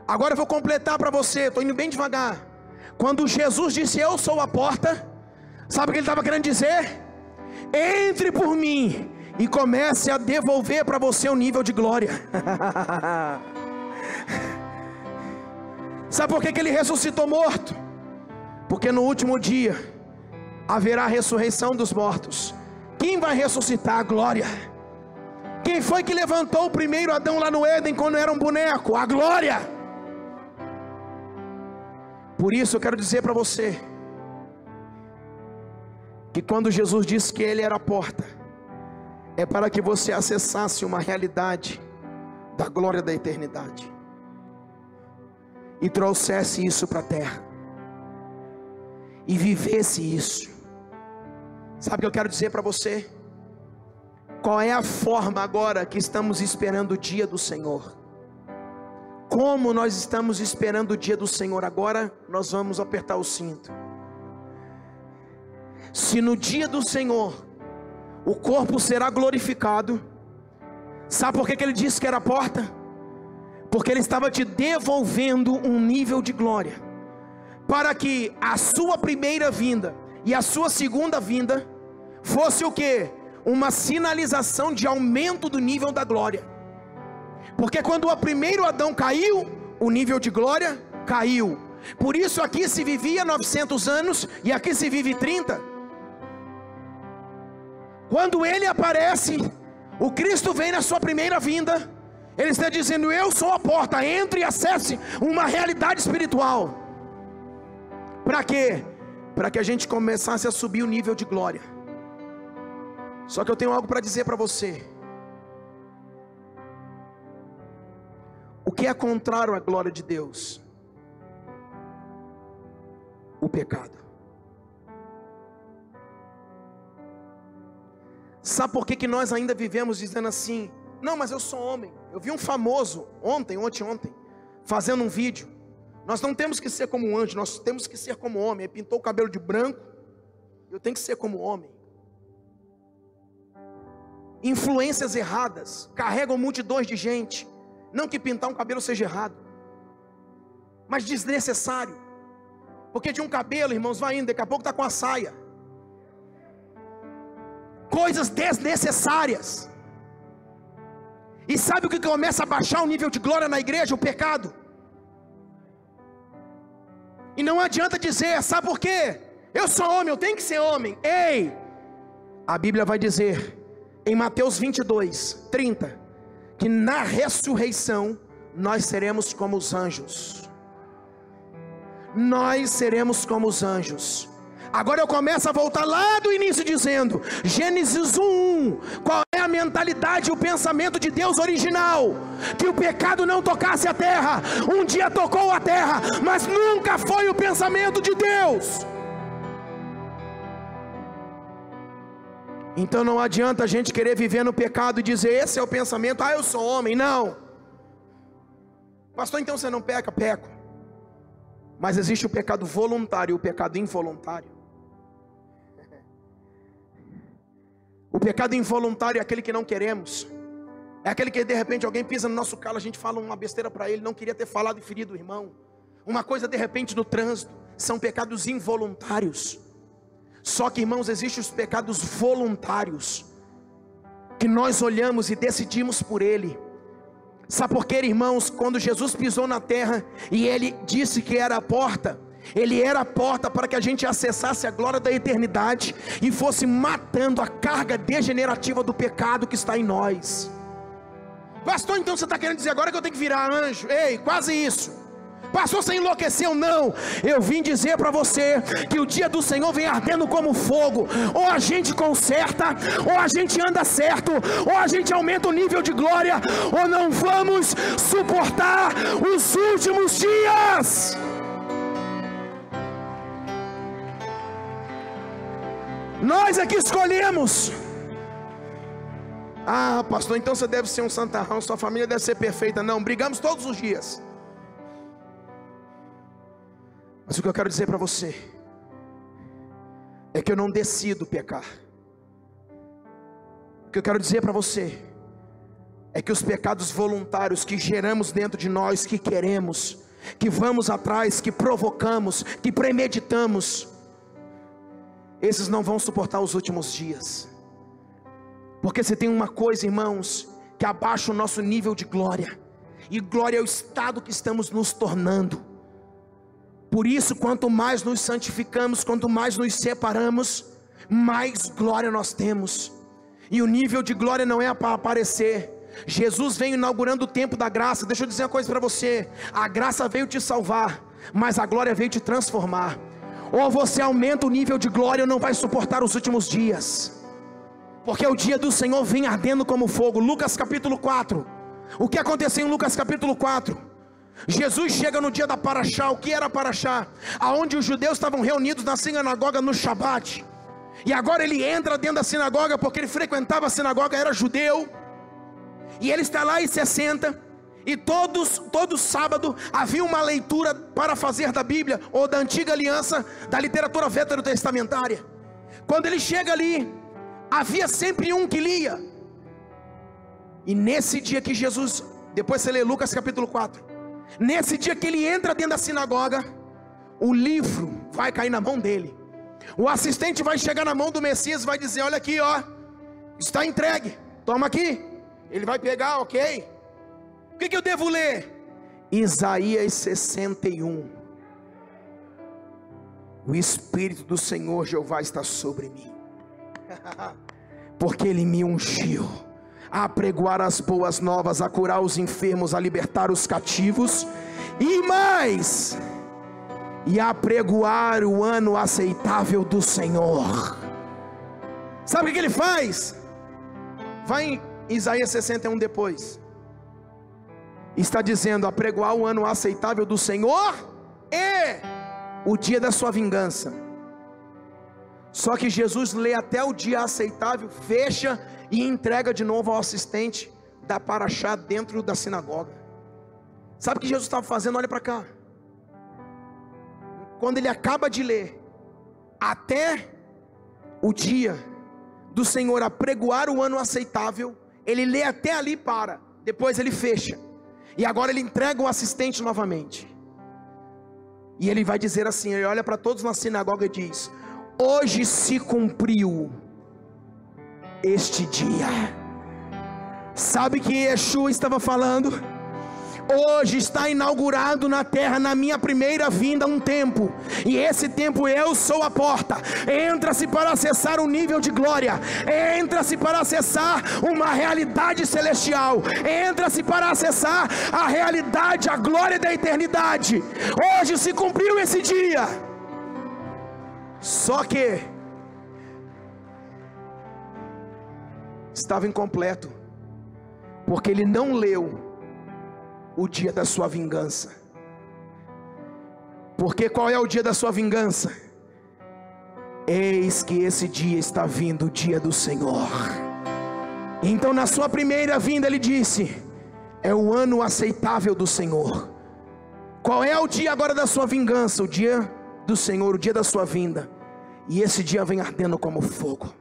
Agora eu vou completar para você, estou indo bem devagar. Quando Jesus disse eu sou a porta, sabe o que ele estava querendo dizer? Entre por mim e comece a devolver para você o nível de glória. Sabe por que ele ressuscitou morto? Porque no último dia haverá a ressurreição dos mortos. Quem vai ressuscitar? A glória. Quem foi que levantou o primeiro Adão lá no Éden quando era um boneco? A glória. Por isso eu quero dizer para você que quando Jesus disse que ele era a porta, é para que você acessasse uma realidade da glória da eternidade e trouxesse isso para a terra e vivesse isso. Sabe o que eu quero dizer para você? Qual é a forma agora que estamos esperando o dia do Senhor? Como nós estamos esperando o dia do Senhor? Agora nós vamos apertar o cinto. Se no dia do Senhor o corpo será glorificado, sabe por que ele disse que era a porta? Porque ele estava te devolvendo um nível de glória, para que a sua primeira vinda e a sua segunda vinda fosse o quê? Uma sinalização de aumento do nível da glória. Porque quando o primeiro Adão caiu, o nível de glória caiu. Por isso aqui se vivia 900 anos e aqui se vive 30. Quando ele aparece, o Cristo vem na sua primeira vinda, ele está dizendo eu sou a porta, entre e acesse uma realidade espiritual. Para quê? Para que a gente começasse a subir o nível de glória. Só que eu tenho algo para dizer para você. O que é contrário à glória de Deus? O pecado. Sabe por que nós ainda vivemos dizendo assim? Não, mas eu sou homem. Eu vi um famoso ontem, fazendo um vídeo. Nós não temos que ser como um anjo, nós temos que ser como homem. Ele pintou o cabelo de branco, eu tenho que ser como homem. Influências erradas carregam multidões de gente. Não que pintar um cabelo seja errado, mas desnecessário. Porque de um cabelo, irmãos, vai indo, daqui a pouco está com a saia. Coisas desnecessárias. E sabe o que começa a baixar o nível de glória na igreja? O pecado. E não adianta dizer, sabe por quê? Eu sou homem, eu tenho que ser homem. Ei, a Bíblia vai dizer em Mateus 22, 30, que na ressurreição nós seremos como os anjos. Nós seremos como os anjos. Agora eu começo a voltar lá do início dizendo, Gênesis 1:1, qual é a mentalidade e o pensamento de Deus original? Que o pecado não tocasse a terra. Um dia tocou a terra, mas nunca foi o pensamento de Deus. Então não adianta a gente querer viver no pecado e dizer, esse é o pensamento, eu sou homem. Não. Pastor, então você não peca? Peco. Mas existe o pecado voluntário e o pecado involuntário. O pecado involuntário é aquele que não queremos. É aquele que de repente alguém pisa no nosso calo, a gente fala uma besteira para ele, não queria ter falado e ferido o irmão. Uma coisa de repente no trânsito. São pecados involuntários. Só que, irmãos, existem os pecados voluntários, que nós olhamos e decidimos por ele. Sabe por quê, irmãos? Quando Jesus pisou na terra e ele disse que era a porta, ele era a porta para que a gente acessasse a glória da eternidade e fosse matando a carga degenerativa do pecado que está em nós. Pastor, então você está querendo dizer agora que eu tenho que virar anjo? Ei, quase isso. Pastor, você enlouqueceu? Não, eu vim dizer para você que o dia do Senhor vem ardendo como fogo. Ou a gente conserta, ou a gente anda certo, ou a gente aumenta o nível de glória, ou não vamos suportar os últimos dias. Nós é que escolhemos. Ah, pastor, então você deve ser um santarrão, sua família deve ser perfeita. Não, brigamos todos os dias. Mas o que eu quero dizer para você é que eu não decido pecar. O que eu quero dizer para você é que os pecados voluntários que geramos dentro de nós, que queremos, que vamos atrás, que provocamos, que premeditamos, esses não vão suportar os últimos dias. Porque se tem uma coisa, irmãos, que abaixa o nosso nível de glória, e glória é o estado que estamos nos tornando. Por isso, quanto mais nos santificamos, quanto mais nos separamos, mais glória nós temos. E o nível de glória não é para aparecer. Jesus veio inaugurando o tempo da graça. Deixa eu dizer uma coisa para você: a graça veio te salvar, mas a glória veio te transformar. Ou você aumenta o nível de glória ou não vai suportar os últimos dias, porque o dia do Senhor vem ardendo como fogo. Lucas capítulo 4. O que aconteceu em Lucas capítulo 4? Jesus chega no dia da Paraxá. O que era Paraxá? Aonde os judeus estavam reunidos na sinagoga no Shabat. E agora ele entra dentro da sinagoga, porque ele frequentava a sinagoga, era judeu. E ele está lá e se senta. E todo sábado havia uma leitura para fazer da Bíblia, ou da antiga aliança, da literatura veterotestamentária. Quando ele chega ali, havia sempre um que lia. E nesse dia que Jesus, depois você lê Lucas capítulo 4, nesse dia que ele entra dentro da sinagoga, o livro vai cair na mão dele. O assistente vai chegar na mão do Messias e vai dizer: olha aqui, ó, está entregue, toma aqui. Ele vai pegar, ok? O que eu devo ler? Isaías 61. O Espírito do Senhor Jeová está sobre mim, porque Ele me ungiu a pregoar as boas novas, a curar os enfermos, a libertar os cativos, e mais, e a pregoar o ano aceitável do Senhor. Sabe o que ele faz? Vai em Isaías 61 depois. Está dizendo: a pregoar o ano aceitável do Senhor e o dia da sua vingança. Só que Jesus lê até o dia aceitável, fecha e entrega de novo ao assistente da Paraxá dentro da sinagoga. Sabe o que Jesus estava fazendo? Olha para cá. Quando ele acaba de ler até o dia do Senhor apregoar o ano aceitável, ele lê até ali, para, depois ele fecha, e agora ele entrega o assistente novamente. E ele vai dizer assim, ele olha para todos na sinagoga e diz: hoje se cumpriu este dia. Sabe que Yeshua estava falando? Hoje está inaugurado na terra, na minha primeira vinda, um tempo, e esse tempo eu sou a porta. Entra-se para acessar um nível de glória, entra-se para acessar uma realidade celestial, entra-se para acessar a realidade, a glória da eternidade. Hoje se cumpriu esse dia. Só que estava incompleto, porque ele não leu o dia da sua vingança. Porque qual é o dia da sua vingança? Eis que esse dia está vindo, o dia do Senhor. Então na sua primeira vinda ele disse: é o ano aceitável do Senhor. Qual é o dia agora da sua vingança? O dia do Senhor, o dia da sua vinda. E esse dia vem ardendo como fogo.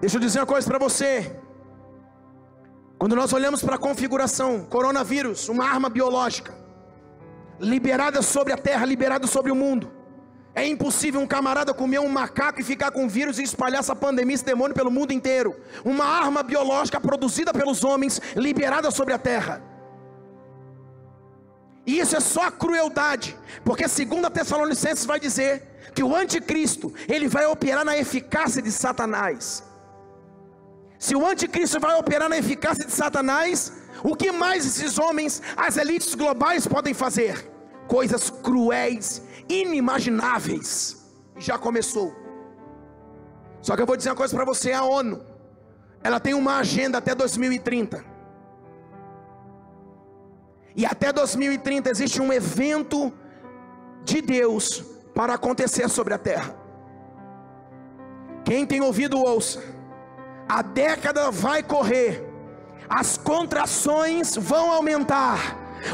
Deixa eu dizer uma coisa para você. Quando nós olhamos para a configuração, coronavírus, uma arma biológica, liberada sobre a terra, liberada sobre o mundo. É impossível um camarada comer um macaco e ficar com vírus e espalhar essa pandemia, esse demônio pelo mundo inteiro. Uma arma biológica produzida pelos homens, liberada sobre a terra. E isso é só crueldade, porque 2 Tessalonicenses vai dizer que o anticristo, ele vai operar na eficácia de Satanás. Se o anticristo vai operar na eficácia de Satanás, o que mais esses homens, as elites globais podem fazer? Coisas cruéis, inimagináveis. E já começou. Só que eu vou dizer uma coisa para você: a ONU, ela tem uma agenda até 2030. E até 2030 existe um evento de Deus para acontecer sobre a terra. Quem tem ouvido, ouça. A década vai correr, as contrações vão aumentar,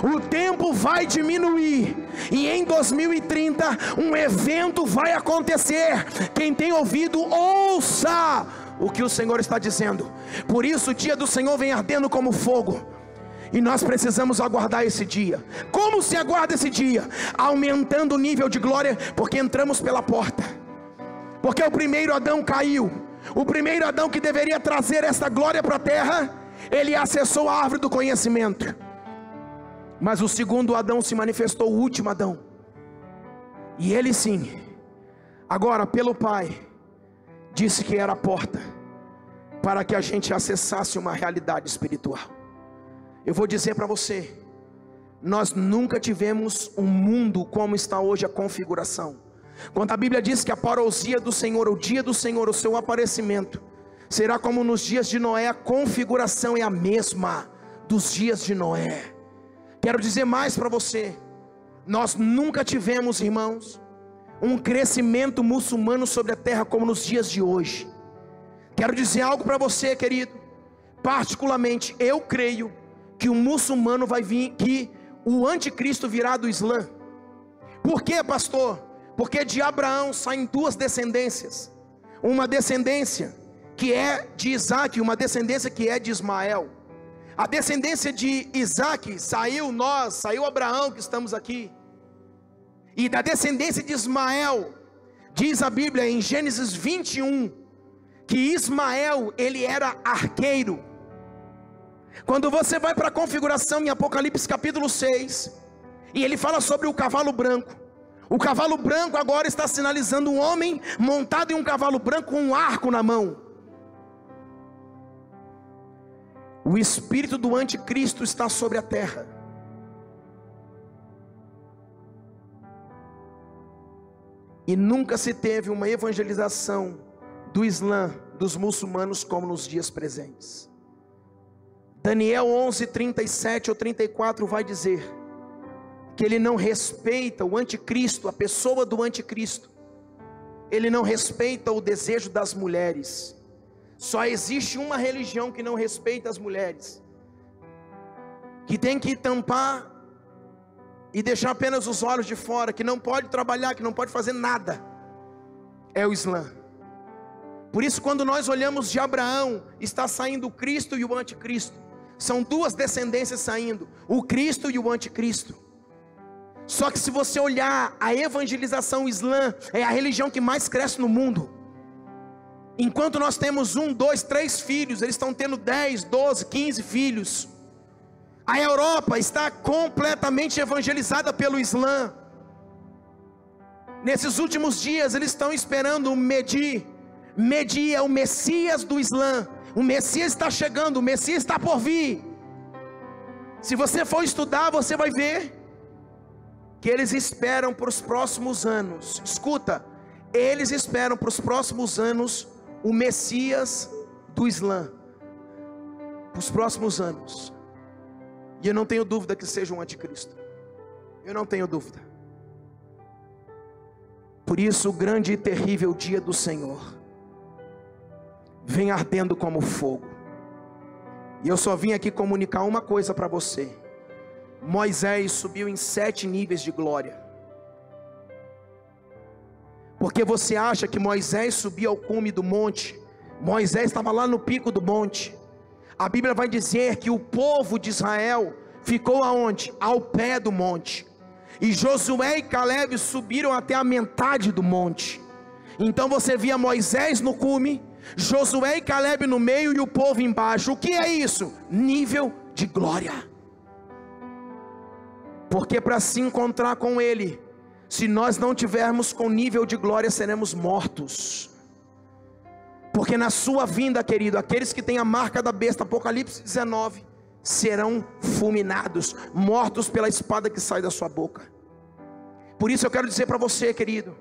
o tempo vai diminuir, e em 2030 um evento vai acontecer. Quem tem ouvido, ouça o que o Senhor está dizendo. Por isso o dia do Senhor vem ardendo como fogo, e nós precisamos aguardar esse dia. Como se aguarda esse dia? Aumentando o nível de glória, porque entramos pela porta. Porque o primeiro Adão caiu. O primeiro Adão, que deveria trazer esta glória para a terra, ele acessou a árvore do conhecimento. Mas o segundo Adão se manifestou, o último Adão. E ele sim, agora pelo Pai, disse que era a porta para que a gente acessasse uma realidade espiritual. Eu vou dizer para você, nós nunca tivemos um mundo como está hoje a configuração. Quando a Bíblia diz que a parousia do Senhor, o dia do Senhor, o seu aparecimento, será como nos dias de Noé, a configuração é a mesma dos dias de Noé. Quero dizer mais para você, nós nunca tivemos, irmãos, um crescimento muçulmano sobre a terra como nos dias de hoje. Quero dizer algo para você, querido, particularmente, eu creio que o muçulmano vai vir, que o anticristo virá do Islã. Por quê, pastor? Porque de Abraão saem duas descendências, uma descendência que é de Isaac, uma descendência que é de Ismael. A descendência de Isaac saiu Abraão, que estamos aqui, e da descendência de Ismael, diz a Bíblia em Gênesis 21, que Ismael, ele era arqueiro. Quando você vai para a configuração em Apocalipse capítulo 6, e ele fala sobre o cavalo branco, o cavalo branco agora está sinalizando um homem montado em um cavalo branco com um arco na mão. O espírito do anticristo está sobre a terra. E nunca se teve uma evangelização do Islã, dos muçulmanos, como nos dias presentes. Daniel 11, 37 ou 34 vai dizer que ele não respeita o anticristo, a pessoa do anticristo. Ele não respeita o desejo das mulheres. Só existe uma religião que não respeita as mulheres, que tem que tampar e deixar apenas os olhos de fora, que não pode trabalhar, que não pode fazer nada, é o Islã. Por isso, quando nós olhamos de Abraão, está saindo o Cristo e o anticristo. São duas descendências saindo, o Cristo e o anticristo. Só que se você olhar a evangelização, o Islã é a religião que mais cresce no mundo. Enquanto nós temos 1, 2, 3 filhos, eles estão tendo 10, 12, 15 filhos. A Europa está completamente evangelizada pelo Islã. Nesses últimos dias eles estão esperando o Mehdi. Mehdi é o Messias do Islã. O Messias está chegando, o Messias está por vir. Se você for estudar, você vai ver que eles esperam para os próximos anos. Escuta, eles esperam para os próximos anos o Messias do Islã, para os próximos anos. E eu não tenho dúvida que seja um anticristo. Eu não tenho dúvida. Por isso o grande e terrível dia do Senhor vem ardendo como fogo. E eu só vim aqui comunicar uma coisa para você. Moisés subiu em 7 níveis de glória. Porque você acha que Moisés subia ao cume do monte? Moisés estava lá no pico do monte. A Bíblia vai dizer que o povo de Israel ficou aonde? Ao pé do monte. E Josué e Caleb subiram até a metade do monte. Então você via Moisés no cume, Josué e Caleb no meio e o povo embaixo. O que é isso? Nível de glória. Porque para se encontrar com Ele, se nós não tivermos com nível de glória, seremos mortos. Porque na sua vinda, querido, aqueles que têm a marca da besta, Apocalipse 19, serão fulminados, mortos pela espada que sai da sua boca. Por isso eu quero dizer para você, querido,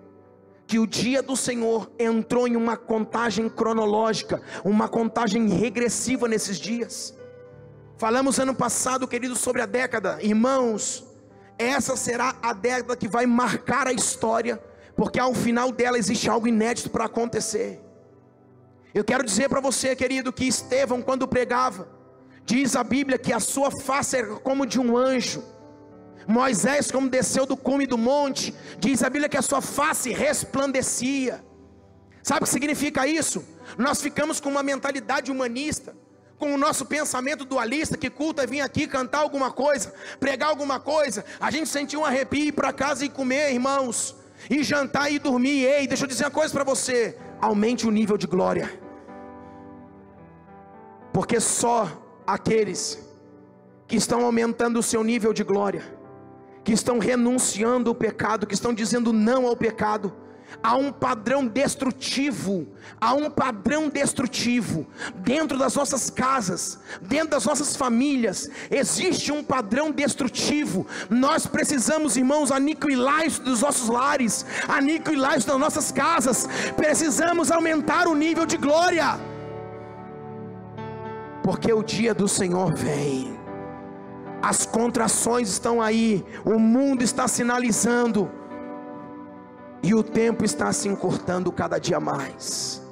que o dia do Senhor entrou em uma contagem cronológica, uma contagem regressiva nesses dias. Falamos ano passado, querido, sobre a década. Irmãos, essa será a década que vai marcar a história, porque ao final dela existe algo inédito para acontecer. Eu quero dizer para você, querido, que Estevão, quando pregava, diz a Bíblia que a sua face era como de um anjo. Moisés, como desceu do cume do monte, diz a Bíblia que a sua face resplandecia. Sabe o que significa isso? Nós ficamos com uma mentalidade humanista, com o nosso pensamento dualista, que culto é vir aqui cantar alguma coisa, pregar alguma coisa, a gente sentiu um arrepio, ir para casa e comer, irmãos, e jantar e dormir. Ei, deixa eu dizer uma coisa para você: aumente o nível de glória, porque só aqueles que estão aumentando o seu nível de glória, que estão renunciando ao pecado, que estão dizendo não ao pecado. Há um padrão destrutivo, dentro das nossas casas, dentro das nossas famílias, existe um padrão destrutivo. Nós precisamos, irmãos, aniquilar isso dos nossos lares, aniquilar isso das nossas casas. Precisamos aumentar o nível de glória, porque o dia do Senhor vem. As contrações estão aí, o mundo está sinalizando, e o tempo está se encurtando cada dia mais.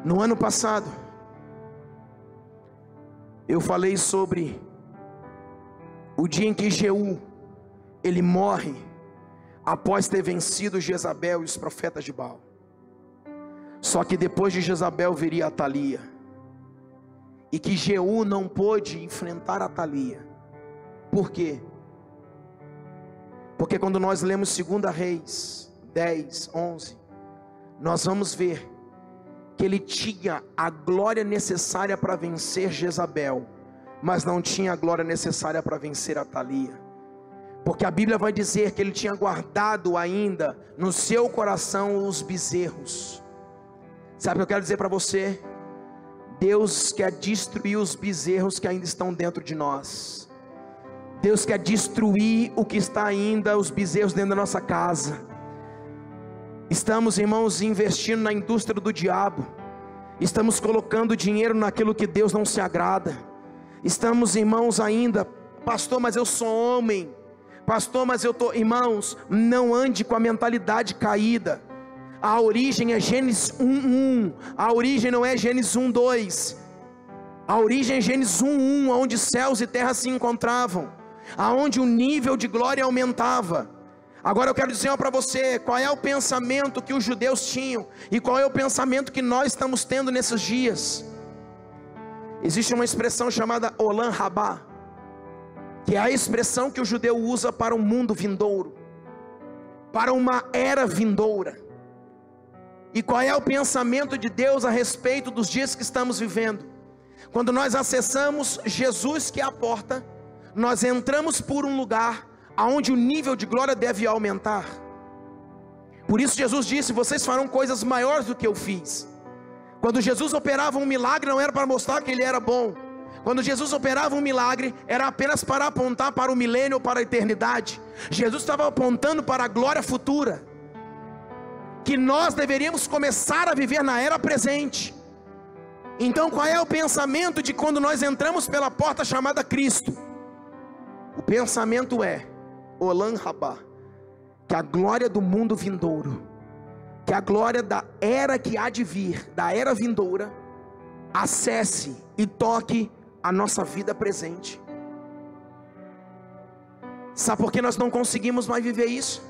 No ano passado, eu falei sobre o dia em que Jeú, ele morre, após ter vencido Jezabel e os profetas de Baal. Só que depois de Jezabel viria Atalia, e que Jeú não pôde enfrentar Atalia. Por quê? Porque quando nós lemos 2 Reis 10, 11, nós vamos ver que ele tinha a glória necessária para vencer Jezabel, mas não tinha a glória necessária para vencer Atalia. Porque a Bíblia vai dizer que ele tinha guardado ainda no seu coração os bezerros. Sabe o que eu quero dizer para você? Deus quer destruir os bezerros que ainda estão dentro de nós. Deus quer destruir o que está ainda, os bezerros dentro da nossa casa. Estamos, irmãos, investindo na indústria do diabo. Estamos colocando dinheiro naquilo que Deus não se agrada. Estamos, irmãos, ainda, pastor, mas eu sou homem. Pastor, mas eu estou... Irmãos, não ande com a mentalidade caída. A origem é Gênesis 1:1. A origem não é Gênesis 1:2. A origem é Gênesis 1:1, onde céus e terra se encontravam, aonde o nível de glória aumentava. Agora eu quero dizer para você, qual é o pensamento que os judeus tinham, e qual é o pensamento que nós estamos tendo nesses dias. Existe uma expressão chamada Olam Rabá, que é a expressão que o judeu usa para um mundo vindouro, para uma era vindoura. E qual é o pensamento de Deus a respeito dos dias que estamos vivendo? Quando nós acessamos Jesus, que é a porta, nós entramos por um lugar aonde o nível de glória deve aumentar. Por isso Jesus disse: vocês farão coisas maiores do que eu fiz. Quando Jesus operava um milagre, não era para mostrar que ele era bom. Quando Jesus operava um milagre, era apenas para apontar para o milênio ou para a eternidade. Jesus estava apontando para a glória futura, que nós deveríamos começar a viver na era presente. Então qual é o pensamento de quando nós entramos pela porta chamada Cristo? O pensamento é Olam Rabá, que a glória do mundo vindouro, que a glória da era que há de vir, da era vindoura, acesse e toque a nossa vida presente. Sabe por que nós não conseguimos mais viver isso?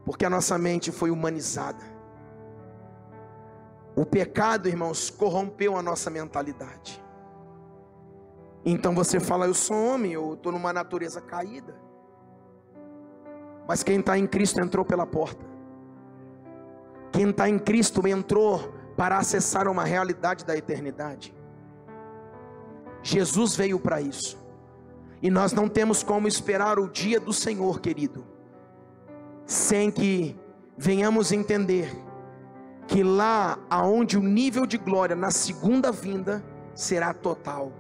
Porque a nossa mente foi humanizada. O pecado, irmãos, corrompeu a nossa mentalidade. Então você fala: eu sou homem, eu estou numa natureza caída. Mas quem está em Cristo entrou pela porta. Quem está em Cristo entrou para acessar uma realidade da eternidade. Jesus veio para isso. E nós não temos como esperar o dia do Senhor, querido, sem que venhamos entender que lá aonde o nível de glória na segunda vinda será total.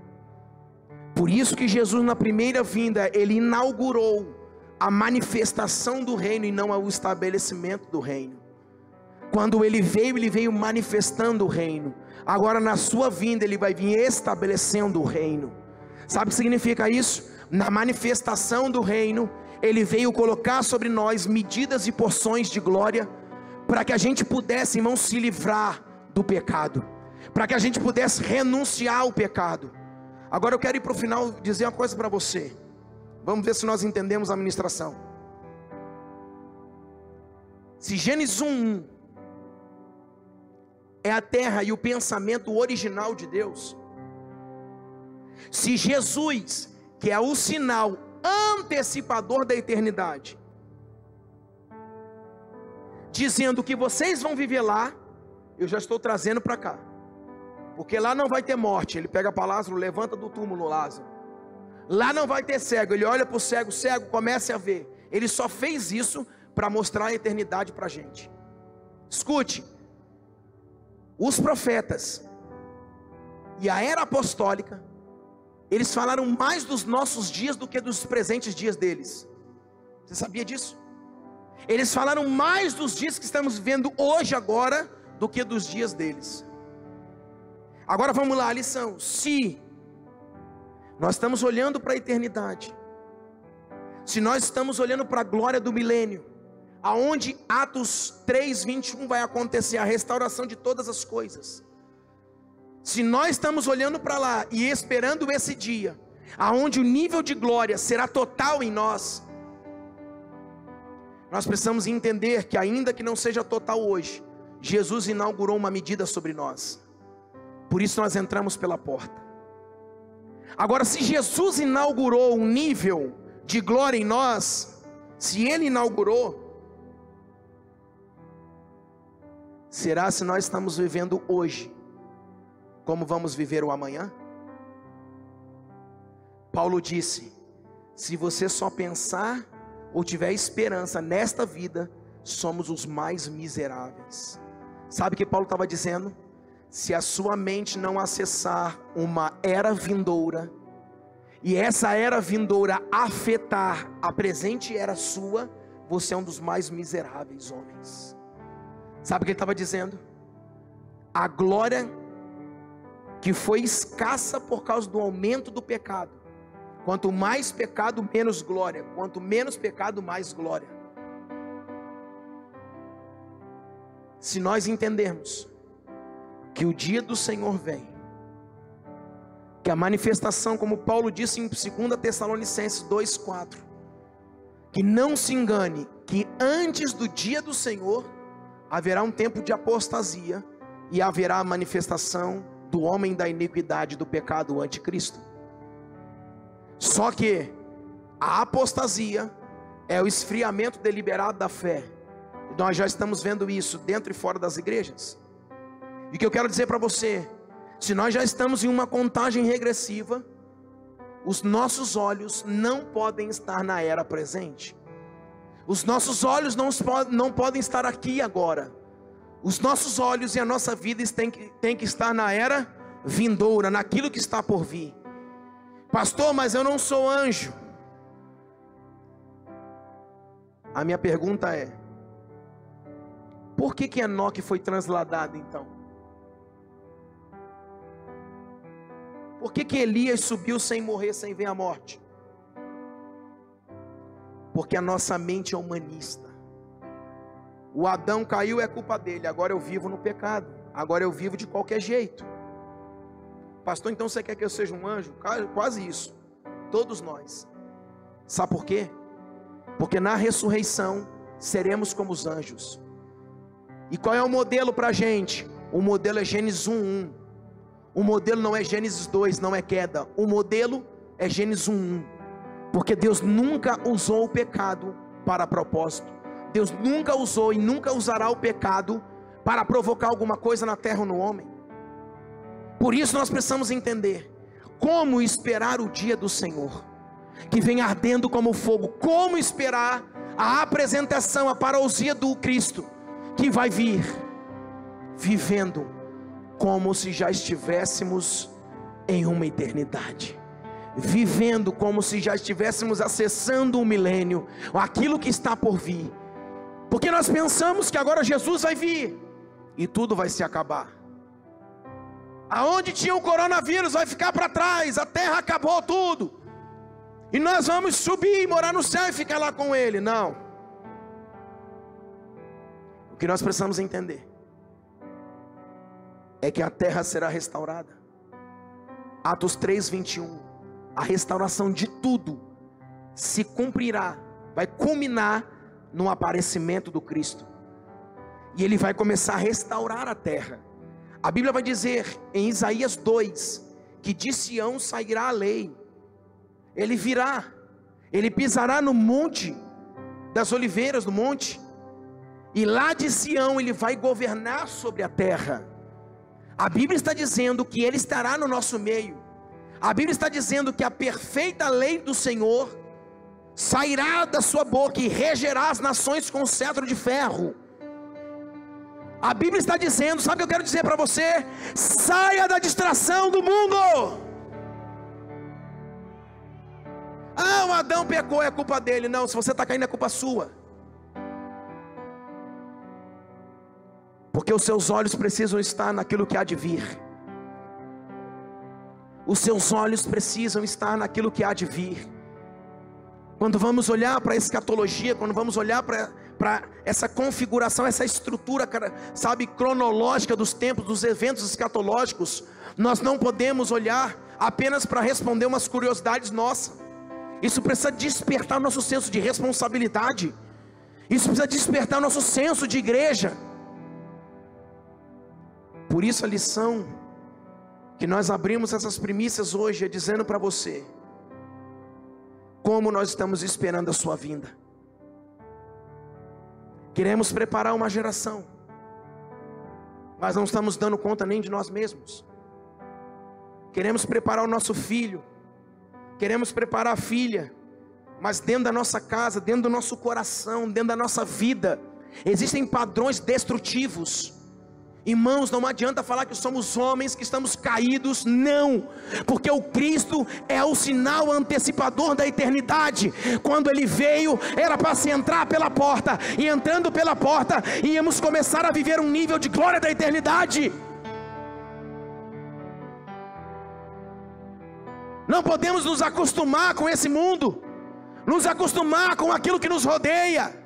Por isso que Jesus na primeira vinda, ele inaugurou a manifestação do reino e não o estabelecimento do reino. Quando ele veio manifestando o reino. Agora na sua vinda ele vai vir estabelecendo o reino. Sabe o que significa isso? Na manifestação do reino, ele veio colocar sobre nós medidas e porções de glória, para que a gente pudesse, irmão, se livrar do pecado, para que a gente pudesse renunciar ao pecado. Agora eu quero ir para o final dizer uma coisa para você. Vamos ver se nós entendemos a ministração. Se Gênesis 1:1 é a terra e o pensamento original de Deus, se Jesus, que é o sinal antecipador da eternidade, dizendo que vocês vão viver lá, eu já estou trazendo para cá, porque lá não vai ter morte. Ele pega para Lázaro, levanta do túmulo Lázaro. Lá não vai ter cego, ele olha para o cego, comece a ver. Ele só fez isso para mostrar a eternidade para a gente. Escute, os profetas e a era apostólica, eles falaram mais dos nossos dias do que dos presentes dias deles. Você sabia disso? Eles falaram mais dos dias que estamos vivendo hoje agora do que dos dias deles. Agora vamos lá, a lição. Se nós estamos olhando para a eternidade, se nós estamos olhando para a glória do milênio, aonde Atos 3:21 vai acontecer a restauração de todas as coisas. Se nós estamos olhando para lá e esperando esse dia, aonde o nível de glória será total em nós, nós precisamos entender que ainda que não seja total hoje, Jesus inaugurou uma medida sobre nós. Por isso nós entramos pela porta. Agora, se Jesus inaugurou um nível de glória em nós, se Ele inaugurou, será se nós estamos vivendo hoje como vamos viver o amanhã? Paulo disse: se você só pensar ou tiver esperança nesta vida, somos os mais miseráveis. Sabe o que Paulo estava dizendo? Se a sua mente não acessar uma era vindoura, e essa era vindoura afetar a presente era sua, você é um dos mais miseráveis homens. Sabe o que ele estava dizendo? A glória que foi escassa por causa do aumento do pecado. Quanto mais pecado, menos glória. Quanto menos pecado, mais glória. Se nós entendermos que o dia do Senhor vem, que a manifestação, como Paulo disse em 2 Tessalonicenses 2:4, que não se engane, que antes do dia do Senhor haverá um tempo de apostasia e haverá a manifestação do homem da iniquidade, do pecado, o anticristo. Só que a apostasia é o esfriamento deliberado da fé. Nós já estamos vendo isso dentro e fora das igrejas. E o que eu quero dizer para você, se nós já estamos em uma contagem regressiva, os nossos olhos não podem estar na era presente. Os nossos olhos não podem estar aqui agora. Os nossos olhos e a nossa vida tem que estar na era vindoura, naquilo que está por vir. Pastor, mas eu não sou anjo. A minha pergunta é: por que Enoque foi transladado então? Por que Elias subiu sem morrer, sem ver a morte? Porque a nossa mente é humanista. O Adão caiu, é culpa dele. Agora eu vivo no pecado. Agora eu vivo de qualquer jeito. Pastor, então você quer que eu seja um anjo? Quase isso. Todos nós. Sabe por quê? Porque na ressurreição seremos como os anjos. E qual é o modelo para a gente? O modelo é Gênesis 1:1. O modelo não é Gênesis 2, não é queda. O modelo é Gênesis 1:1. Porque Deus nunca usou o pecado para propósito. Deus nunca usou e nunca usará o pecado para provocar alguma coisa na terra ou no homem. Por isso nós precisamos entender como esperar o dia do Senhor, que vem ardendo como fogo. Como esperar a apresentação, a parousia do Cristo, que vai vir. vivendo como se já estivéssemos em uma eternidade, vivendo como se já estivéssemos acessando um milênio, aquilo que está por vir, porque nós pensamos que agora Jesus vai vir e tudo vai se acabar. Aonde tinha o coronavírus vai ficar para trás, a terra acabou tudo, e nós vamos subir, morar no céu e ficar lá com Ele. Não. O que nós precisamos entender é que a terra será restaurada. Atos 3:21, a restauração de tudo se cumprirá, vai culminar no aparecimento do Cristo, e Ele vai começar a restaurar a terra. A Bíblia vai dizer em Isaías 2, que de Sião sairá a lei, Ele virá, Ele pisará no monte das oliveiras, no monte, e lá de Sião Ele vai governar sobre a terra. A Bíblia está dizendo que Ele estará no nosso meio. A Bíblia está dizendo que a perfeita lei do Senhor sairá da sua boca e regerá as nações com cetro de ferro. A Bíblia está dizendo, sabe o que eu quero dizer para você? Saia da distração do mundo. Ah, o Adão pecou, é culpa dele. Não, se você está caindo é culpa sua, porque os seus olhos precisam estar naquilo que há de vir. Os seus olhos precisam estar naquilo que há de vir. Quando vamos olhar para a escatologia, quando vamos olhar para essa configuração, essa estrutura, sabe, cronológica dos tempos, dos eventos escatológicos, nós não podemos olhar apenas para responder umas curiosidades nossas. Isso precisa despertar nosso senso de responsabilidade. Isso precisa despertar nosso senso de igreja. Por isso a lição que nós abrimos essas primícias hoje é dizendo para você como nós estamos esperando a sua vinda. Queremos preparar uma geração, mas não estamos dando conta nem de nós mesmos. Queremos preparar o nosso filho, queremos preparar a filha, mas dentro da nossa casa, dentro do nosso coração, dentro da nossa vida, existem padrões destrutivos. Irmãos, não adianta falar que somos homens que estamos caídos, não, porque o Cristo é o sinal antecipador da eternidade. Quando Ele veio, era para se entrar pela porta, e entrando pela porta, íamos começar a viver um nível de glória da eternidade. Não podemos nos acostumar com esse mundo, nos acostumar com aquilo que nos rodeia.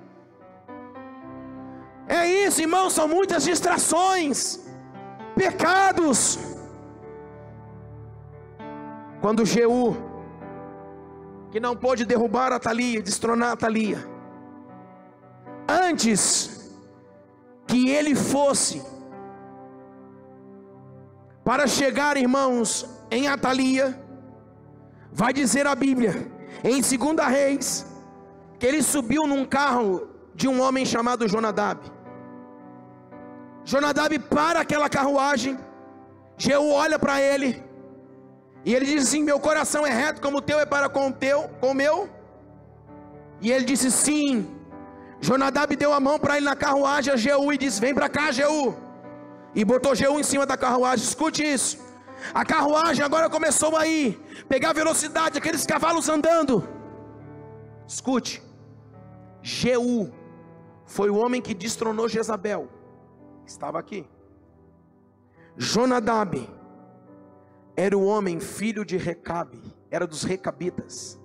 É isso, irmãos, são muitas distrações, pecados. Quando Jeú, que não pôde derrubar Atalia, destronar Atalia, antes que ele fosse para chegar, irmãos, em Atalia, vai dizer a Bíblia, em 2 Reis, que ele subiu num carro de um homem chamado Jonadab. Jonadab para aquela carruagem, Jeú olha para ele, e ele diz assim: meu coração é reto como o teu é para com o meu. E ele disse sim. Jonadab deu a mão para ele na carruagem, a Jeú, e disse: vem para cá, Jeú. E botou Jeú em cima da carruagem. Escute isso, a carruagem agora começou a ir, pegar velocidade, aqueles cavalos andando. Escute, Jeú foi o homem que destronou Jezabel, estava aqui. Jonadab era o homem filho de Recabe, era dos recabitas.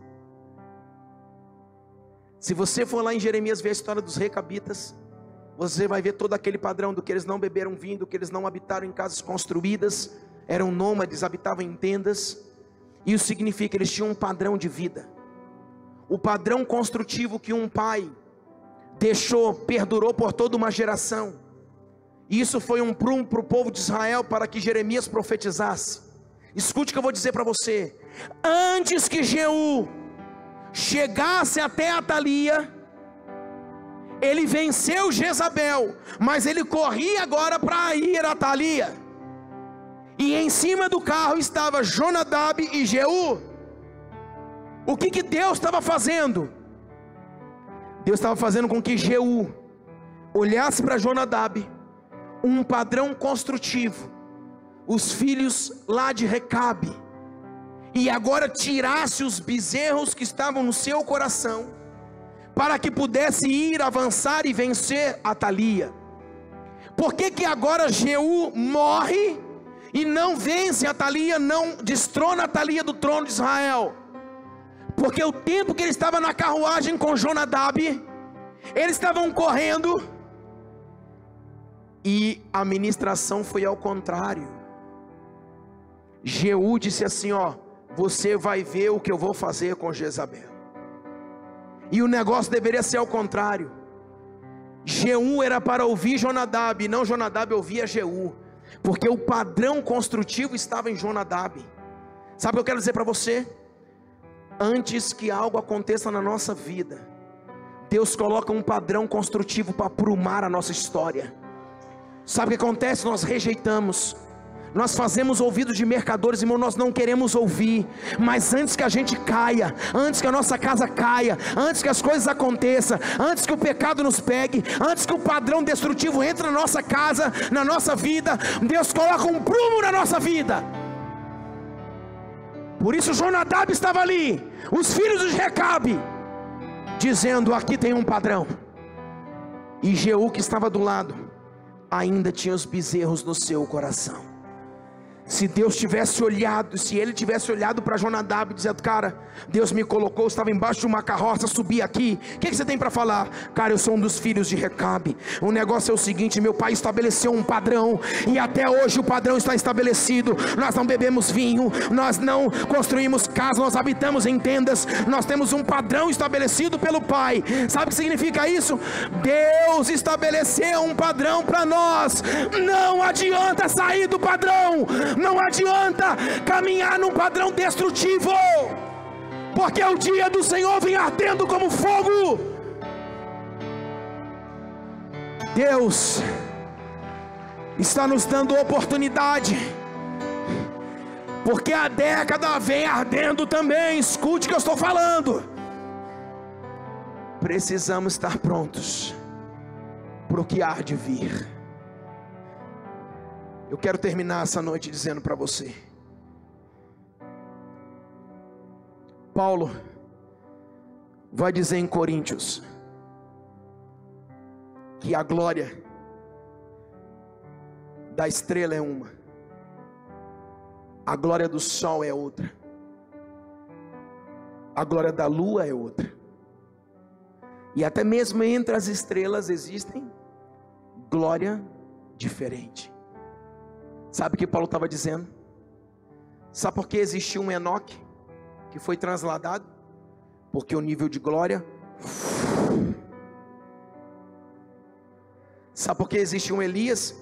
Se você for lá em Jeremias ver a história dos recabitas, você vai ver todo aquele padrão do que eles não beberam vinho, do que eles não habitaram em casas construídas, eram nômades, habitavam em tendas. Isso significa que eles tinham um padrão de vida, o padrão construtivo que um pai deixou, perdurou por toda uma geração. E isso foi um prumo para o povo de Israel, para que Jeremias profetizasse. Escute o que eu vou dizer para você: antes que Jeú chegasse até Atalia, ele venceu Jezabel, mas ele corria agora para ir a Atalia, e em cima do carro estava Jonadab e Jeú. O que Deus estava fazendo? Deus estava fazendo com que Jeú olhasse para Jonadab, um padrão construtivo, os filhos lá de Recabe, e agora tirasse os bezerros que estavam no seu coração, para que pudesse ir, avançar e vencer Atalia. Por que agora Jeú morre e não vence Atalia, não destrona Atalia do trono de Israel? Porque o tempo que ele estava na carruagem com Jonadab, eles estavam correndo, e a ministração foi ao contrário. Jeú disse assim: ó, você vai ver o que eu vou fazer com Jezabel. E o negócio deveria ser ao contrário. Jeú era para ouvir Jonadab, e não Jonadab ouvia Jeú, porque o padrão construtivo estava em Jonadab. Sabe o que eu quero dizer para você? Antes que algo aconteça na nossa vida, Deus coloca um padrão construtivo para aprumar a nossa história. Sabe o que acontece? Nós rejeitamos, nós fazemos ouvidos de mercadores, irmão, nós não queremos ouvir. Mas antes que a gente caia, antes que a nossa casa caia, antes que as coisas aconteçam, antes que o pecado nos pegue, antes que o padrão destrutivo entre na nossa casa, na nossa vida, Deus coloca um prumo na nossa vida. Por isso Jonadab estava ali, os filhos de Recabe, dizendo: aqui tem um padrão. E Jeú, que estava do lado, ainda tinha os bezerros no seu coração. Se Deus tivesse olhado, se ele tivesse olhado para Jonadab, dizendo: cara, Deus me colocou, eu estava embaixo de uma carroça, subi aqui, o que você tem para falar? Cara, eu sou um dos filhos de Recabe. O negócio é o seguinte: meu pai estabeleceu um padrão, e até hoje o padrão está estabelecido. Nós não bebemos vinho, nós não construímos casas, nós habitamos em tendas, nós temos um padrão estabelecido pelo pai. Sabe o que significa isso? Deus estabeleceu um padrão para nós. Não adianta sair do padrão, não adianta caminhar num padrão destrutivo, porque o dia do Senhor vem ardendo como fogo. Deus está nos dando oportunidade, porque a década vem ardendo também. Escute o que eu estou falando. Precisamos estar prontos para o que há de vir. Eu quero terminar essa noite dizendo para você: Paulo vai dizer em Coríntios que a glória da estrela é uma, a glória do sol é outra, a glória da lua é outra, e até mesmo entre as estrelas existem glória diferente. Sabe o que Paulo estava dizendo? Sabe por que existiu um Enoque que foi transladado? Porque o nível de glória. Sabe por que existe um Elias?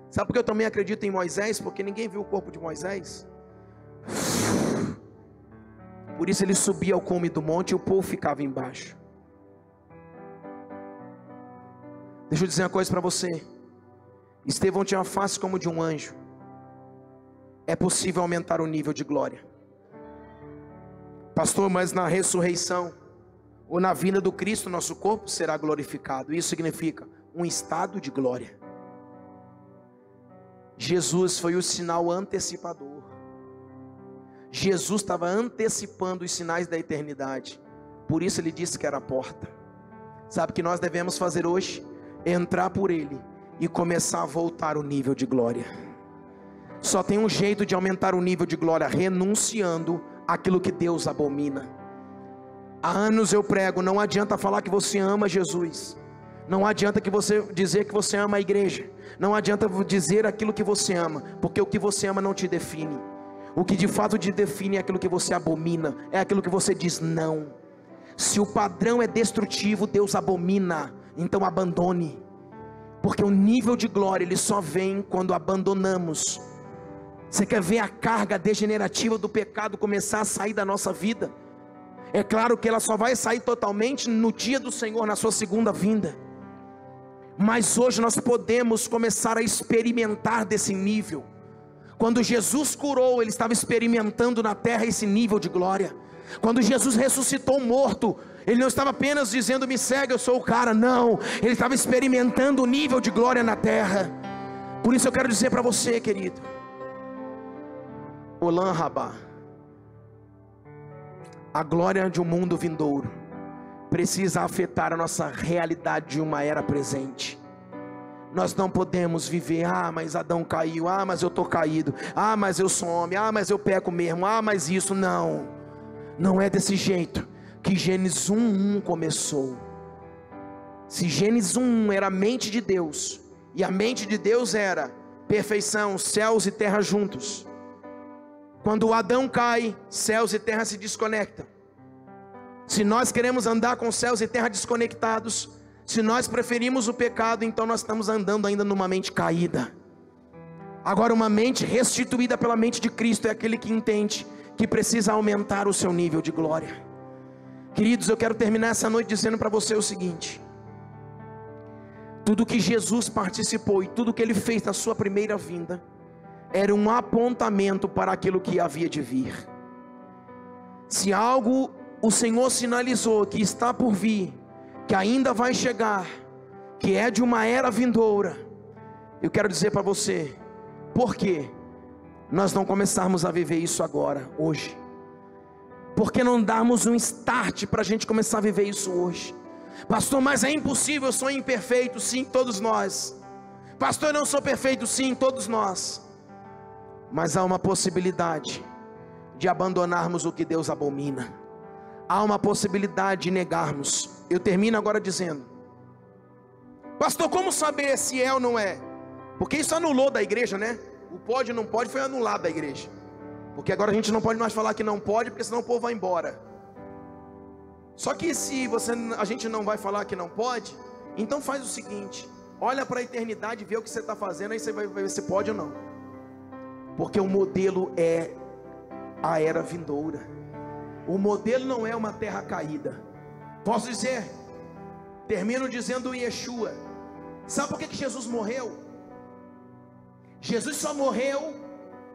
Sabe por que eu também acredito em Moisés? Porque ninguém viu o corpo de Moisés. Por isso ele subia ao cume do monte e o povo ficava embaixo. Deixa eu dizer uma coisa para você. Estevão tinha uma face como de um anjo. É possível aumentar o nível de glória. Pastor, mas na ressurreição ou na vinda do Cristo, nosso corpo será glorificado. Isso significa um estado de glória. Jesus foi o sinal antecipador. Jesus estava antecipando os sinais da eternidade. Por isso ele disse que era a porta. Sabe o que nós devemos fazer hoje? Entrar por ele e começar a voltar o nível de glória. Só tem um jeito de aumentar o nível de glória: renunciando àquilo que Deus abomina. Há anos eu prego: não adianta falar que você ama Jesus, não adianta que você dizer que você ama a igreja, não adianta dizer aquilo que você ama, porque o que você ama não te define. O que de fato te define é aquilo que você abomina, é aquilo que você diz não. Se o padrão é destrutivo, Deus abomina, então abandone. Porque o nível de glória, ele só vem quando abandonamos. Você quer ver a carga degenerativa do pecado começar a sair da nossa vida? É claro que ela só vai sair totalmente no dia do Senhor, na sua segunda vinda. Mas hoje nós podemos começar a experimentar desse nível. Quando Jesus curou, ele estava experimentando na terra esse nível de glória. Quando Jesus ressuscitou morto, Ele não estava apenas dizendo: me segue, eu sou o cara. Não, Ele estava experimentando o nível de glória na terra. Por isso eu quero dizer para você, querido, Olam Rabá, a glória de um mundo vindouro precisa afetar a nossa realidade de uma era presente. Nós não podemos viver: mas Adão caiu, mas eu estou caído, mas eu sou homem, mas eu peco mesmo, mas isso. Não é desse jeito que Gênesis 1:1 começou. Se Gênesis 1:1 era a mente de Deus, e a mente de Deus era perfeição, céus e terra juntos, quando Adão cai, céus e terra se desconectam. Se nós queremos andar com céus e terra desconectados, se nós preferimos o pecado, então nós estamos andando ainda numa mente caída. Agora, uma mente restituída pela mente de Cristo é aquele que entende que precisa aumentar o seu nível de glória. Queridos, eu quero terminar essa noite dizendo para você o seguinte: tudo que Jesus participou e tudo que Ele fez na sua primeira vinda era um apontamento para aquilo que havia de vir. Se algo o Senhor sinalizou que está por vir, que ainda vai chegar, que é de uma era vindoura, eu quero dizer para você: por que nós não começarmos a viver isso agora, hoje? Por que não darmos um start para a gente começar a viver isso hoje? Pastor, mas é impossível, eu sou imperfeito. Sim, todos nós. Pastor, eu não sou perfeito. Sim, todos nós. Mas há uma possibilidade de abandonarmos o que Deus abomina. Há uma possibilidade de negarmos. Eu termino agora dizendo: pastor, como saber se é ou não é? Porque isso anulou da igreja, né? O pode e não pode foi anulado da igreja. Porque agora a gente não pode mais falar que não pode, porque senão o povo vai embora. Só que se a gente não vai falar que não pode, então faz o seguinte: olha para a eternidade, vê o que você está fazendo, aí você vai ver se pode ou não. Porque o modelo é a era vindoura. O modelo não é uma terra caída. Posso dizer, termino dizendo o Yeshua. Sabe por que Jesus morreu? Jesus só morreu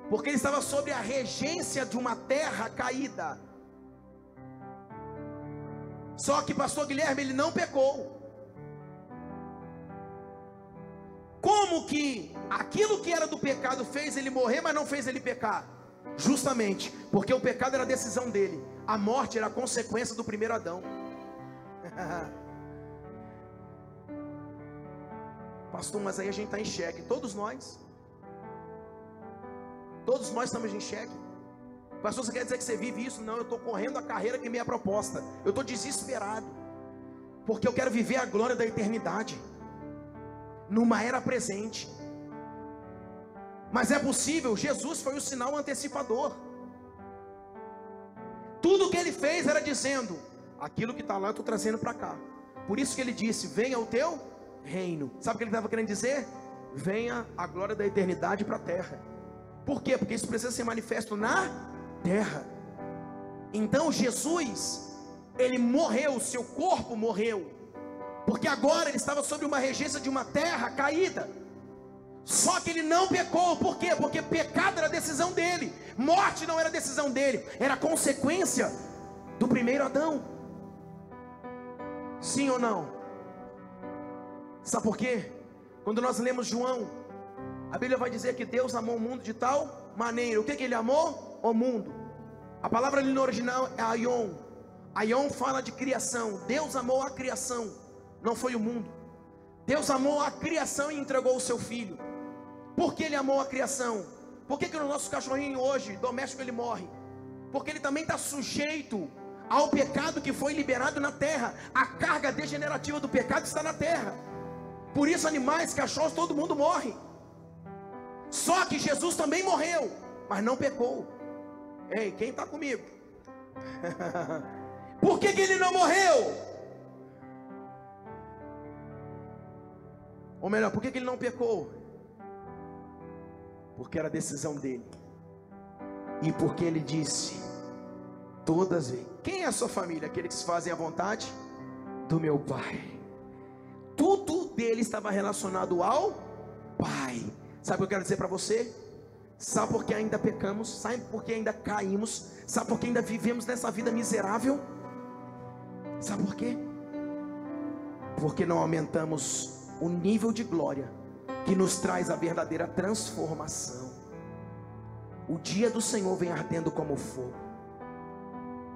porque Ele estava sob a regência de uma terra caída. Só que pastor Guilherme, Ele não pecou. Como que aquilo que era do pecado fez Ele morrer, mas não fez Ele pecar? Justamente porque o pecado era a decisão dele, a morte era a consequência do primeiro Adão. Pastor, mas aí a gente está em xeque. Todos nós estamos em xeque. Pastor, você quer dizer que você vive isso? Não, eu estou correndo a carreira que me é proposta. Eu estou desesperado, porque eu quero viver a glória da eternidade numa era presente. Mas é possível. Jesus foi o sinal antecipador. Tudo que Ele fez era dizendo: aquilo que está lá eu estou trazendo para cá. Por isso que Ele disse: venha o teu reino. Sabe o que Ele estava querendo dizer? Venha a glória da eternidade para a terra. Por quê? Porque isso precisa ser manifesto na terra. Então Jesus, Ele morreu, seu corpo morreu, porque agora Ele estava sob uma regência de uma terra caída. Só que Ele não pecou. Por quê? Porque pecado era decisão dele, morte não era decisão dele, era consequência do primeiro Adão. Sim ou não? Sabe por quê? Quando nós lemos João, a Bíblia vai dizer que Deus amou o mundo de tal maneira. O que Ele amou? O mundo. A palavra ali no original é aion. Aion fala de criação. Deus amou a criação, não foi o mundo. Deus amou a criação e entregou o seu filho. Por que Ele amou a criação? Por que o nosso cachorrinho hoje, doméstico, ele morre? Porque ele também está sujeito ao pecado que foi liberado na terra. A carga degenerativa do pecado está na terra. Por isso animais, cachorros, todo mundo morre. Só que Jesus também morreu, mas não pecou. Ei, quem está comigo? Por que Ele não morreu? Ou melhor, por que Ele não pecou? Porque era decisão dele. E porque Ele disse: todas vezes. Quem é a sua família? Aqueles que fazem a vontade do meu Pai. Tudo dele estava relacionado ao Pai. Sabe o que eu quero dizer para você? Sabe por que ainda pecamos? Sabe por que ainda caímos? Sabe por que ainda vivemos nessa vida miserável? Sabe por quê? Porque não aumentamos o nível de glória que nos traz a verdadeira transformação. O dia do Senhor vem ardendo como fogo.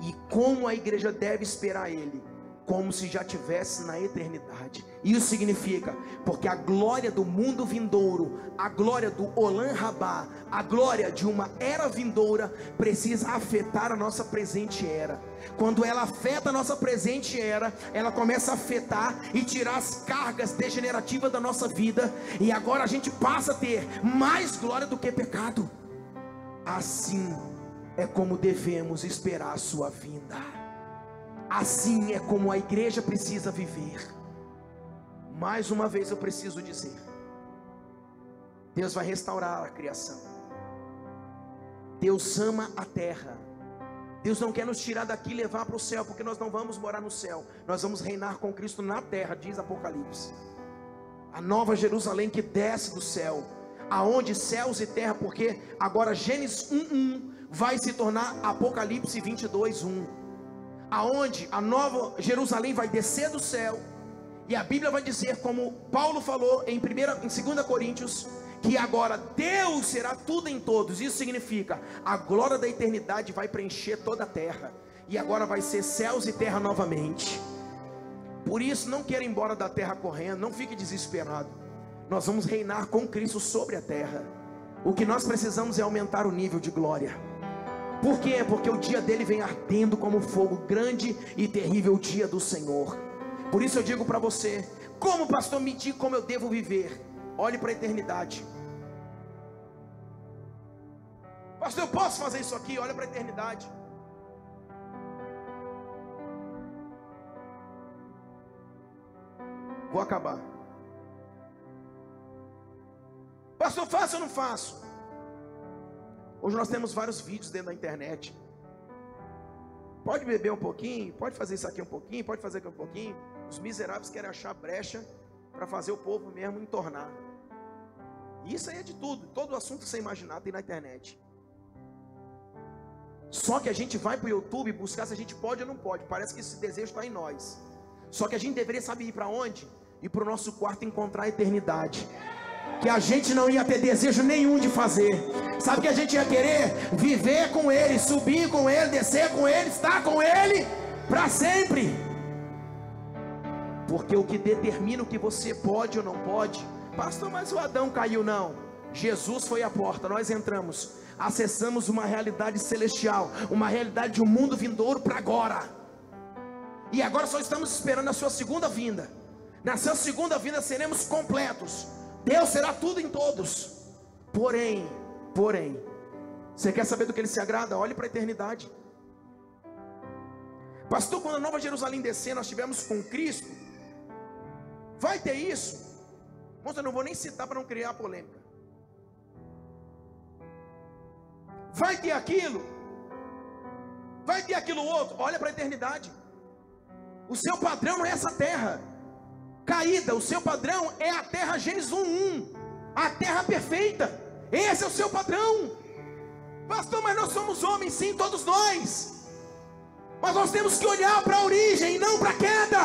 E como a igreja deve esperar Ele? Como se já estivesse na eternidade. Isso significa, porque a glória do mundo vindouro, a glória do Olam Rabá, a glória de uma era vindoura, precisa afetar a nossa presente era. Quando ela afeta a nossa presente era, ela começa a afetar e tirar as cargas degenerativas da nossa vida, e agora a gente passa a ter mais glória do que pecado. Assim é como devemos esperar a sua vinda. Assim é como a igreja precisa viver. Mais uma vez eu preciso dizer: Deus vai restaurar a criação. Deus ama a terra. Deus não quer nos tirar daqui e levar para o céu, porque nós não vamos morar no céu. Nós vamos reinar com Cristo na terra, diz Apocalipse. A nova Jerusalém que desce do céu, aonde céus e terra, porque agora Gênesis 1:1 vai se tornar Apocalipse 22:1. Aonde a nova Jerusalém vai descer do céu, e a Bíblia vai dizer, como Paulo falou em 2 Coríntios, que agora Deus será tudo em todos. Isso significa, a glória da eternidade vai preencher toda a terra, e agora vai ser céus e terra novamente. Por isso, não queira ir embora da terra correndo, não fique desesperado. Nós vamos reinar com Cristo sobre a terra. O que nós precisamos é aumentar o nível de glória. Por quê? Porque o dia dele vem ardendo como fogo, grande e terrível dia do Senhor. Por isso eu digo para você: como pastor me diga como eu devo viver? Olhe para a eternidade. Pastor, eu posso fazer isso aqui? Olha para a eternidade. Vou acabar. Pastor, faço ou não faço? Hoje nós temos vários vídeos dentro da internet. Pode beber um pouquinho, pode fazer isso aqui um pouquinho, pode fazer aqui um pouquinho. Os miseráveis querem achar brecha para fazer o povo mesmo entornar. Isso aí é de tudo, todo assunto sem imaginar tem na internet. Só que a gente vai para o YouTube buscar se a gente pode ou não pode. Parece que esse desejo está em nós. Só que a gente deveria saber ir para onde? Ir para o nosso quarto encontrar a eternidade. Que a gente não ia ter desejo nenhum de fazer. Sabe o que a gente ia querer? Viver com Ele, subir com Ele, descer com Ele, estar com Ele para sempre. Porque o que determina o que você pode ou não pode, pastor, mas o Adão caiu. Não, Jesus foi a porta, nós entramos, acessamos uma realidade celestial, uma realidade de um mundo vindouro para agora. E agora só estamos esperando a sua segunda vinda. Na sua segunda vinda seremos completos. Deus será tudo em todos. Porém, você quer saber do que Ele se agrada? Olhe para a eternidade. Pastor, quando a nova Jerusalém descer, nós estivermos com Cristo, vai ter isso? Mas eu não vou nem citar para não criar polêmica. Vai ter aquilo? Vai ter aquilo outro? Olha para a eternidade. O seu padrão não é essa terra caída, o seu padrão é a terra Gênesis 1:1, a terra perfeita. Esse é o seu padrão. Pastor, mas nós somos homens, sim, todos nós. Mas nós temos que olhar para a origem e não para a queda.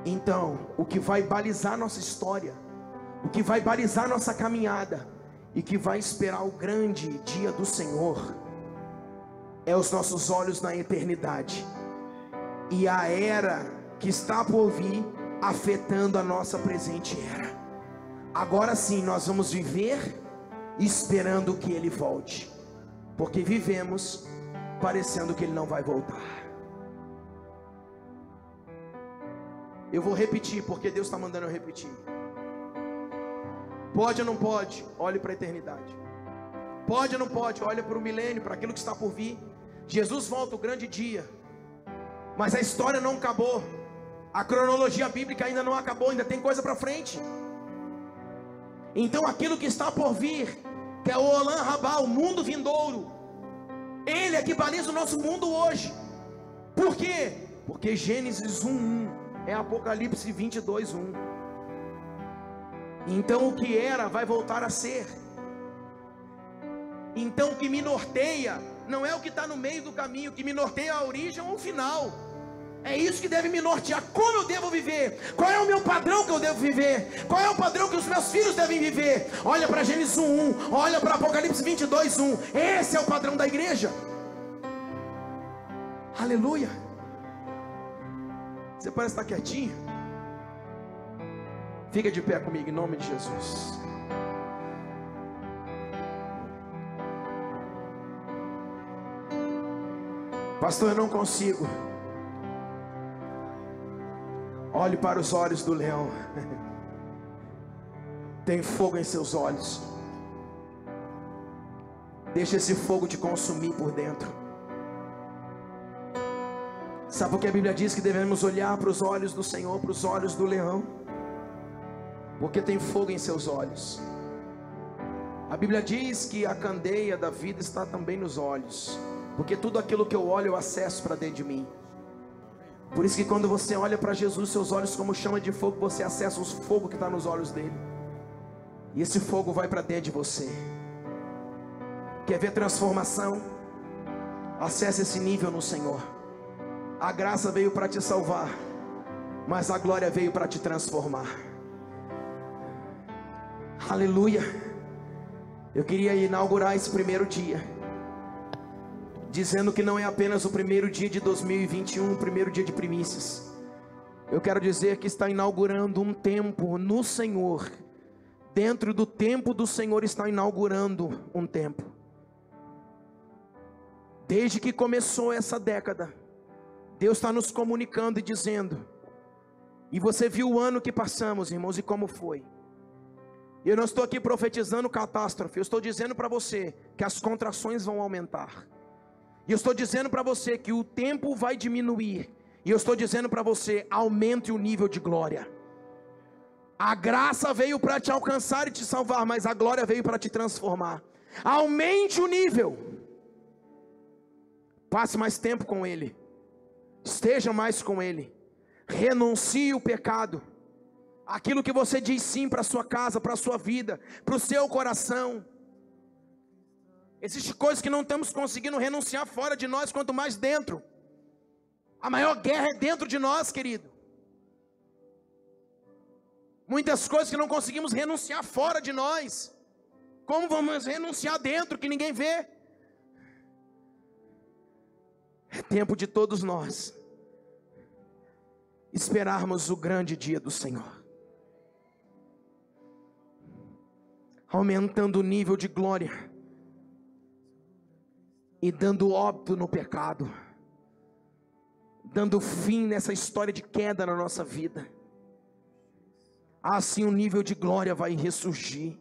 Então, o que vai balizar nossa história, o que vai balizar nossa caminhada e que vai esperar o grande dia do Senhor, é os nossos olhos na eternidade e a era que está por vir afetando a nossa presente era. Agora sim nós vamos viver esperando que Ele volte, porque vivemos parecendo que Ele não vai voltar. Eu vou repetir, porque Deus está mandando eu repetir. Pode ou não pode? Olhe para a eternidade. Pode ou não pode? Olhe para o milênio, para aquilo que está por vir. Jesus volta, o grande dia. Mas a história não acabou. A cronologia bíblica ainda não acabou, ainda tem coisa para frente. Então aquilo que está por vir, que é o Olam Rabá, o mundo vindouro, ele é que baliza o nosso mundo hoje. Por quê? Porque Gênesis 1:1 é Apocalipse 22:1. Então o que era vai voltar a ser. Então o que me norteia não é o que está no meio do caminho, o que me norteia é a origem ou o final. É isso que deve me nortear. Como eu devo viver? Qual é o meu padrão que eu devo viver? Qual é o padrão que os meus filhos devem viver? Olha para Gênesis 1:1, olha para Apocalipse 22:1. Esse é o padrão da igreja. Aleluia. Você parece estar quietinho. Fica de pé comigo em nome de Jesus. Pastor, eu não consigo. Olhe para os olhos do leão. Tem fogo em seus olhos. Deixa esse fogo te consumir por dentro. Sabe por que a Bíblia diz que devemos olhar para os olhos do Senhor, para os olhos do leão? Porque tem fogo em seus olhos. A Bíblia diz que a candeia da vida está também nos olhos. Porque tudo aquilo que eu olho eu acesso para dentro de mim. Por isso que quando você olha para Jesus, seus olhos como chama de fogo, você acessa o fogo que está nos olhos dele. E esse fogo vai para dentro de você. Quer ver transformação? Acesse esse nível no Senhor. A graça veio para te salvar, mas a glória veio para te transformar. Aleluia. Eu queria inaugurar esse primeiro dia dizendo que não é apenas o primeiro dia de 2021, o primeiro dia de primícias. Eu quero dizer que está inaugurando um tempo no Senhor. Dentro do tempo do Senhor está inaugurando um tempo. Desde que começou essa década, Deus está nos comunicando e dizendo. E você viu o ano que passamos, irmãos, e como foi. Eu não estou aqui profetizando catástrofe. Eu estou dizendo para você que as contrações vão aumentar. E eu estou dizendo para você que o tempo vai diminuir. E eu estou dizendo para você, aumente o nível de glória. A graça veio para te alcançar e te salvar, mas a glória veio para te transformar. Aumente o nível. Passe mais tempo com Ele. Esteja mais com Ele. Renuncie o pecado. Aquilo que você diz sim para a sua casa, para a sua vida, para o seu coração. Existem coisas que não estamos conseguindo renunciar fora de nós, quanto mais dentro. A maior guerra é dentro de nós, querido. Muitas coisas que não conseguimos renunciar fora de nós. Como vamos renunciar dentro, que ninguém vê? É tempo de todos nós esperarmos o grande dia do Senhor. Aumentando o nível de glória. E dando óbito no pecado. Dando fim nessa história de queda na nossa vida. Assim o nível de glória vai ressurgir.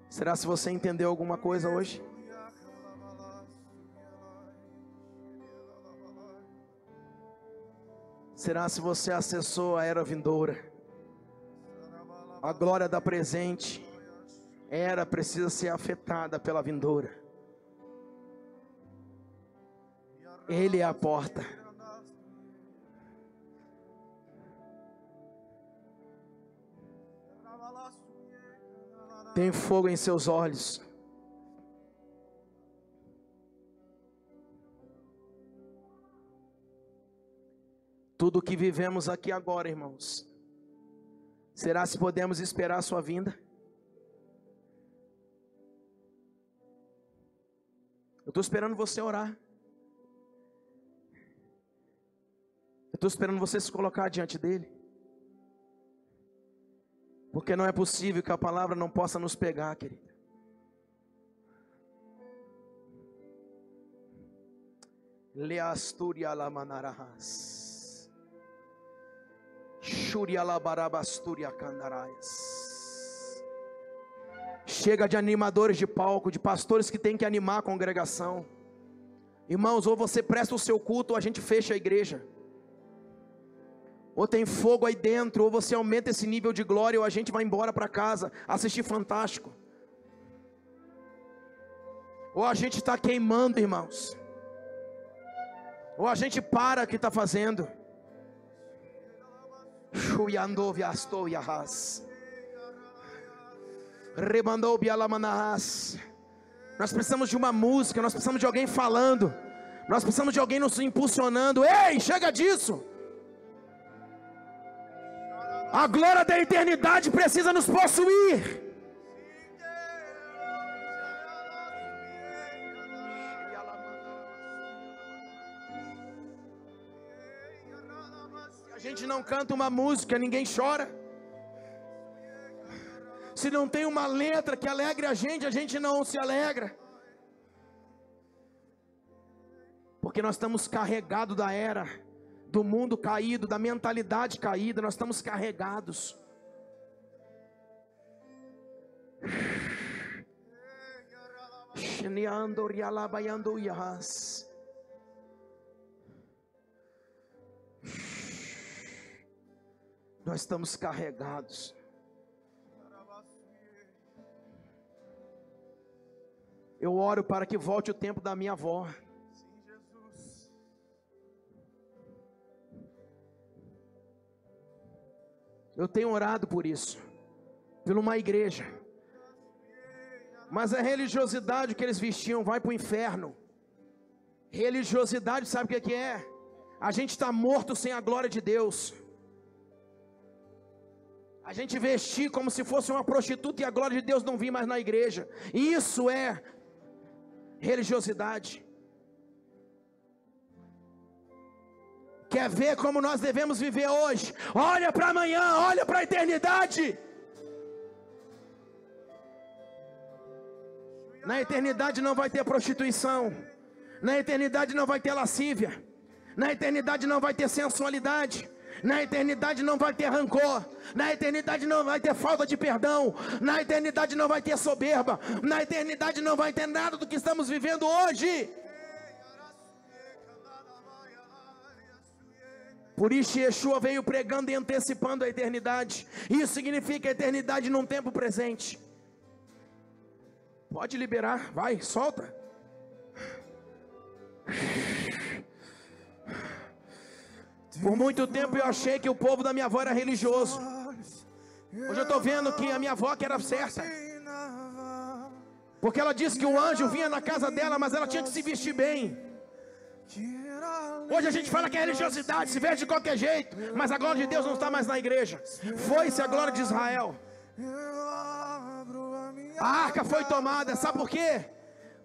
Será se você entendeu alguma coisa hoje? Será se você acessou a era vindoura? A glória da presente era precisa ser afetada pela vindoura. Ele é a porta. Tem fogo em seus olhos. Tudo que vivemos aqui agora, irmãos, será se podemos esperar a sua vinda? Eu estou esperando você orar. Eu estou esperando você se colocar diante dele. Porque não é possível que a palavra não possa nos pegar, querido. Leasturia la manarahas. Chega de animadores de palco, de pastores que tem que animar a congregação. Irmãos, ou você presta o seu culto ou a gente fecha a igreja. Ou tem fogo aí dentro, ou você aumenta esse nível de glória, ou a gente vai embora para casa assistir Fantástico. Ou a gente está queimando, irmãos. Ou a gente para o que está fazendo. Nós precisamos de uma música, nós precisamos de alguém falando, nós precisamos de alguém nos impulsionando. Ei, chega disso! A glória da eternidade precisa nos possuir. Se a gente não canta uma música, ninguém chora. Se não tem uma letra que alegre a gente não se alegra. Porque nós estamos carregados da era, do mundo caído, da mentalidade caída, nós estamos carregados. Nós estamos carregados. Eu oro para que volte o tempo da minha avó. Eu tenho orado por isso, por uma igreja. Mas a religiosidade que eles vestiam vai para o inferno. Religiosidade, sabe o que é? A gente está morto sem a glória de Deus. A gente vestir como se fosse uma prostituta e a glória de Deus não vir mais na igreja. Isso é religiosidade. Quer ver como nós devemos viver hoje? Olha para amanhã, olha para a eternidade. Na eternidade não vai ter prostituição. Na eternidade não vai ter lascívia. Na eternidade não vai ter sensualidade. Na eternidade não vai ter rancor. Na eternidade não vai ter falta de perdão. Na eternidade não vai ter soberba. Na eternidade não vai ter nada do que estamos vivendo hoje. Por isso Yeshua veio pregando e antecipando a eternidade. Isso significa a eternidade num tempo presente. Pode liberar, vai, solta. Por muito tempo eu achei que o povo da minha avó era religioso. Hoje eu estou vendo que a minha avó que era certa. Porque ela disse que o anjo vinha na casa dela, mas ela tinha que se vestir bem. Hoje a gente fala que é religiosidade, se veste de qualquer jeito. Mas a glória de Deus não está mais na igreja. Foi-se a glória de Israel. A arca foi tomada, sabe por quê?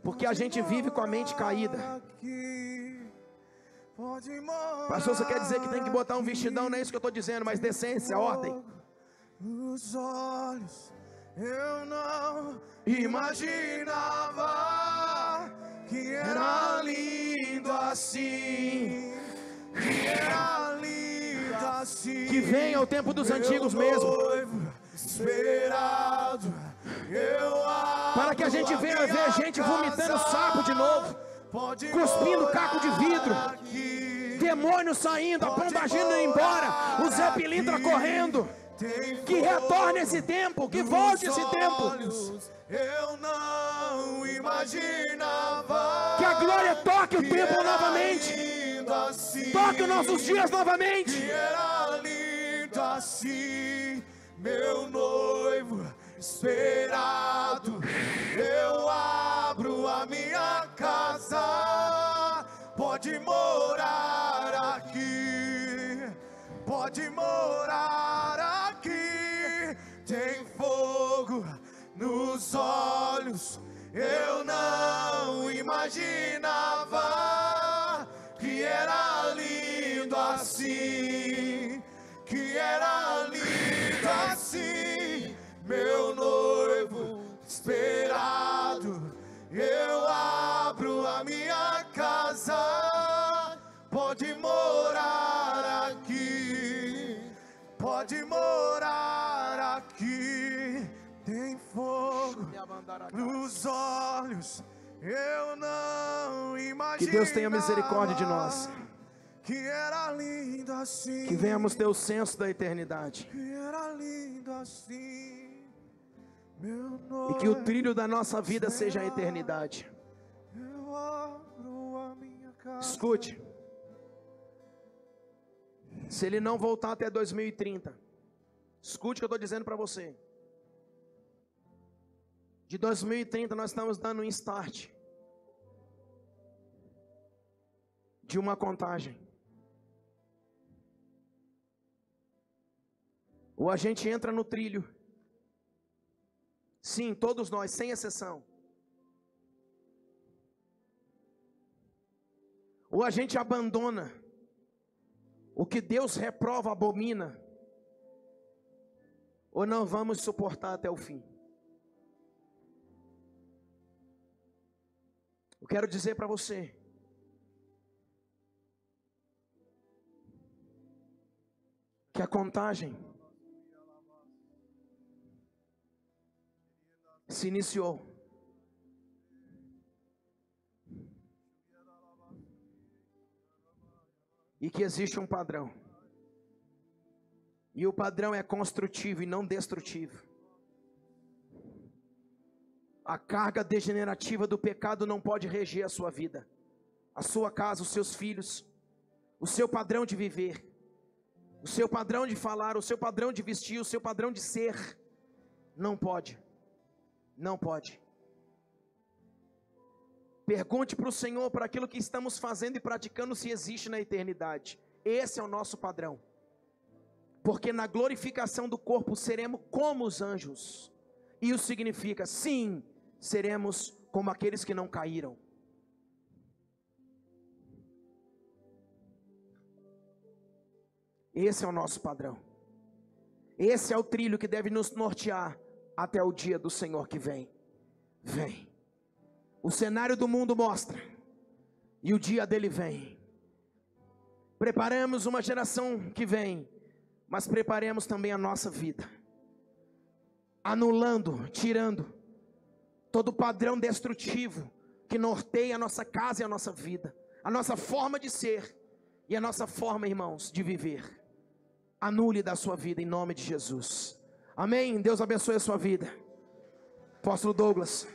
Porque a gente vive com a mente caída. Pastor, você quer dizer que tem que botar um vestidão? Não é isso que eu estou dizendo, mas decência, ordem. Os olhos eu não imaginava que era lindo assim, que era lindo assim. Que venha o tempo dos antigos mesmo. Esperado, para que a gente venha ver gente vomitando sapo de novo, cuspindo caco de vidro, demônios saindo, a pombagina indo embora, os Zé Pilintra correndo. Que retorne esse tempo, que volte esse tempo. Eu não imaginava que a glória toque o templo novamente, toque os nossos dias novamente. Que era lindo assim, meu noivo esperado. Eu abro a minha casa, pode morar aqui, pode morar aqui. Tem fogo nos olhos, eu não imaginava que era lindo assim, que era lindo assim, meu noivo esperado. Eu abro a minha casa, pode morar aqui, pode pode morar aqui. Tem fogo nos olhos, eu não imagino. Que Deus tenha misericórdia de nós. Que era lindo assim. Que venhamos ter o senso da eternidade. Que era lindo assim. Meu E que o trilho da nossa vida seja a eternidade. Eu abro a minha casa. Escute. Se ele não voltar até 2030, escute o que eu estou dizendo para você. De 2030 nós estamos dando um start de uma contagem. Ou a gente entra no trilho. Sim, todos nós, sem exceção. Ou a gente abandona o que Deus reprova, abomina. Ou não vamos suportar até o fim. Eu quero dizer para você, que a contagem se iniciou. E que existe um padrão. E o padrão é construtivo e não destrutivo. A carga degenerativa do pecado não pode reger a sua vida, a sua casa, os seus filhos, o seu padrão de viver, o seu padrão de falar, o seu padrão de vestir, o seu padrão de ser. Não pode. Não pode. Pergunte para o Senhor, para aquilo que estamos fazendo e praticando, se existe na eternidade. Esse é o nosso padrão. Porque na glorificação do corpo seremos como os anjos. E isso significa, sim, seremos como aqueles que não caíram. Esse é o nosso padrão. Esse é o trilho que deve nos nortear até o dia do Senhor que vem. Vem. O cenário do mundo mostra, e o dia dele vem. Preparamos uma geração que vem, mas preparemos também a nossa vida, anulando, tirando todo padrão destrutivo que norteia a nossa casa e a nossa vida, a nossa forma de ser e a nossa forma, irmãos, de viver. Anule da sua vida em nome de Jesus. Amém? Deus abençoe a sua vida. Apóstolo Douglas.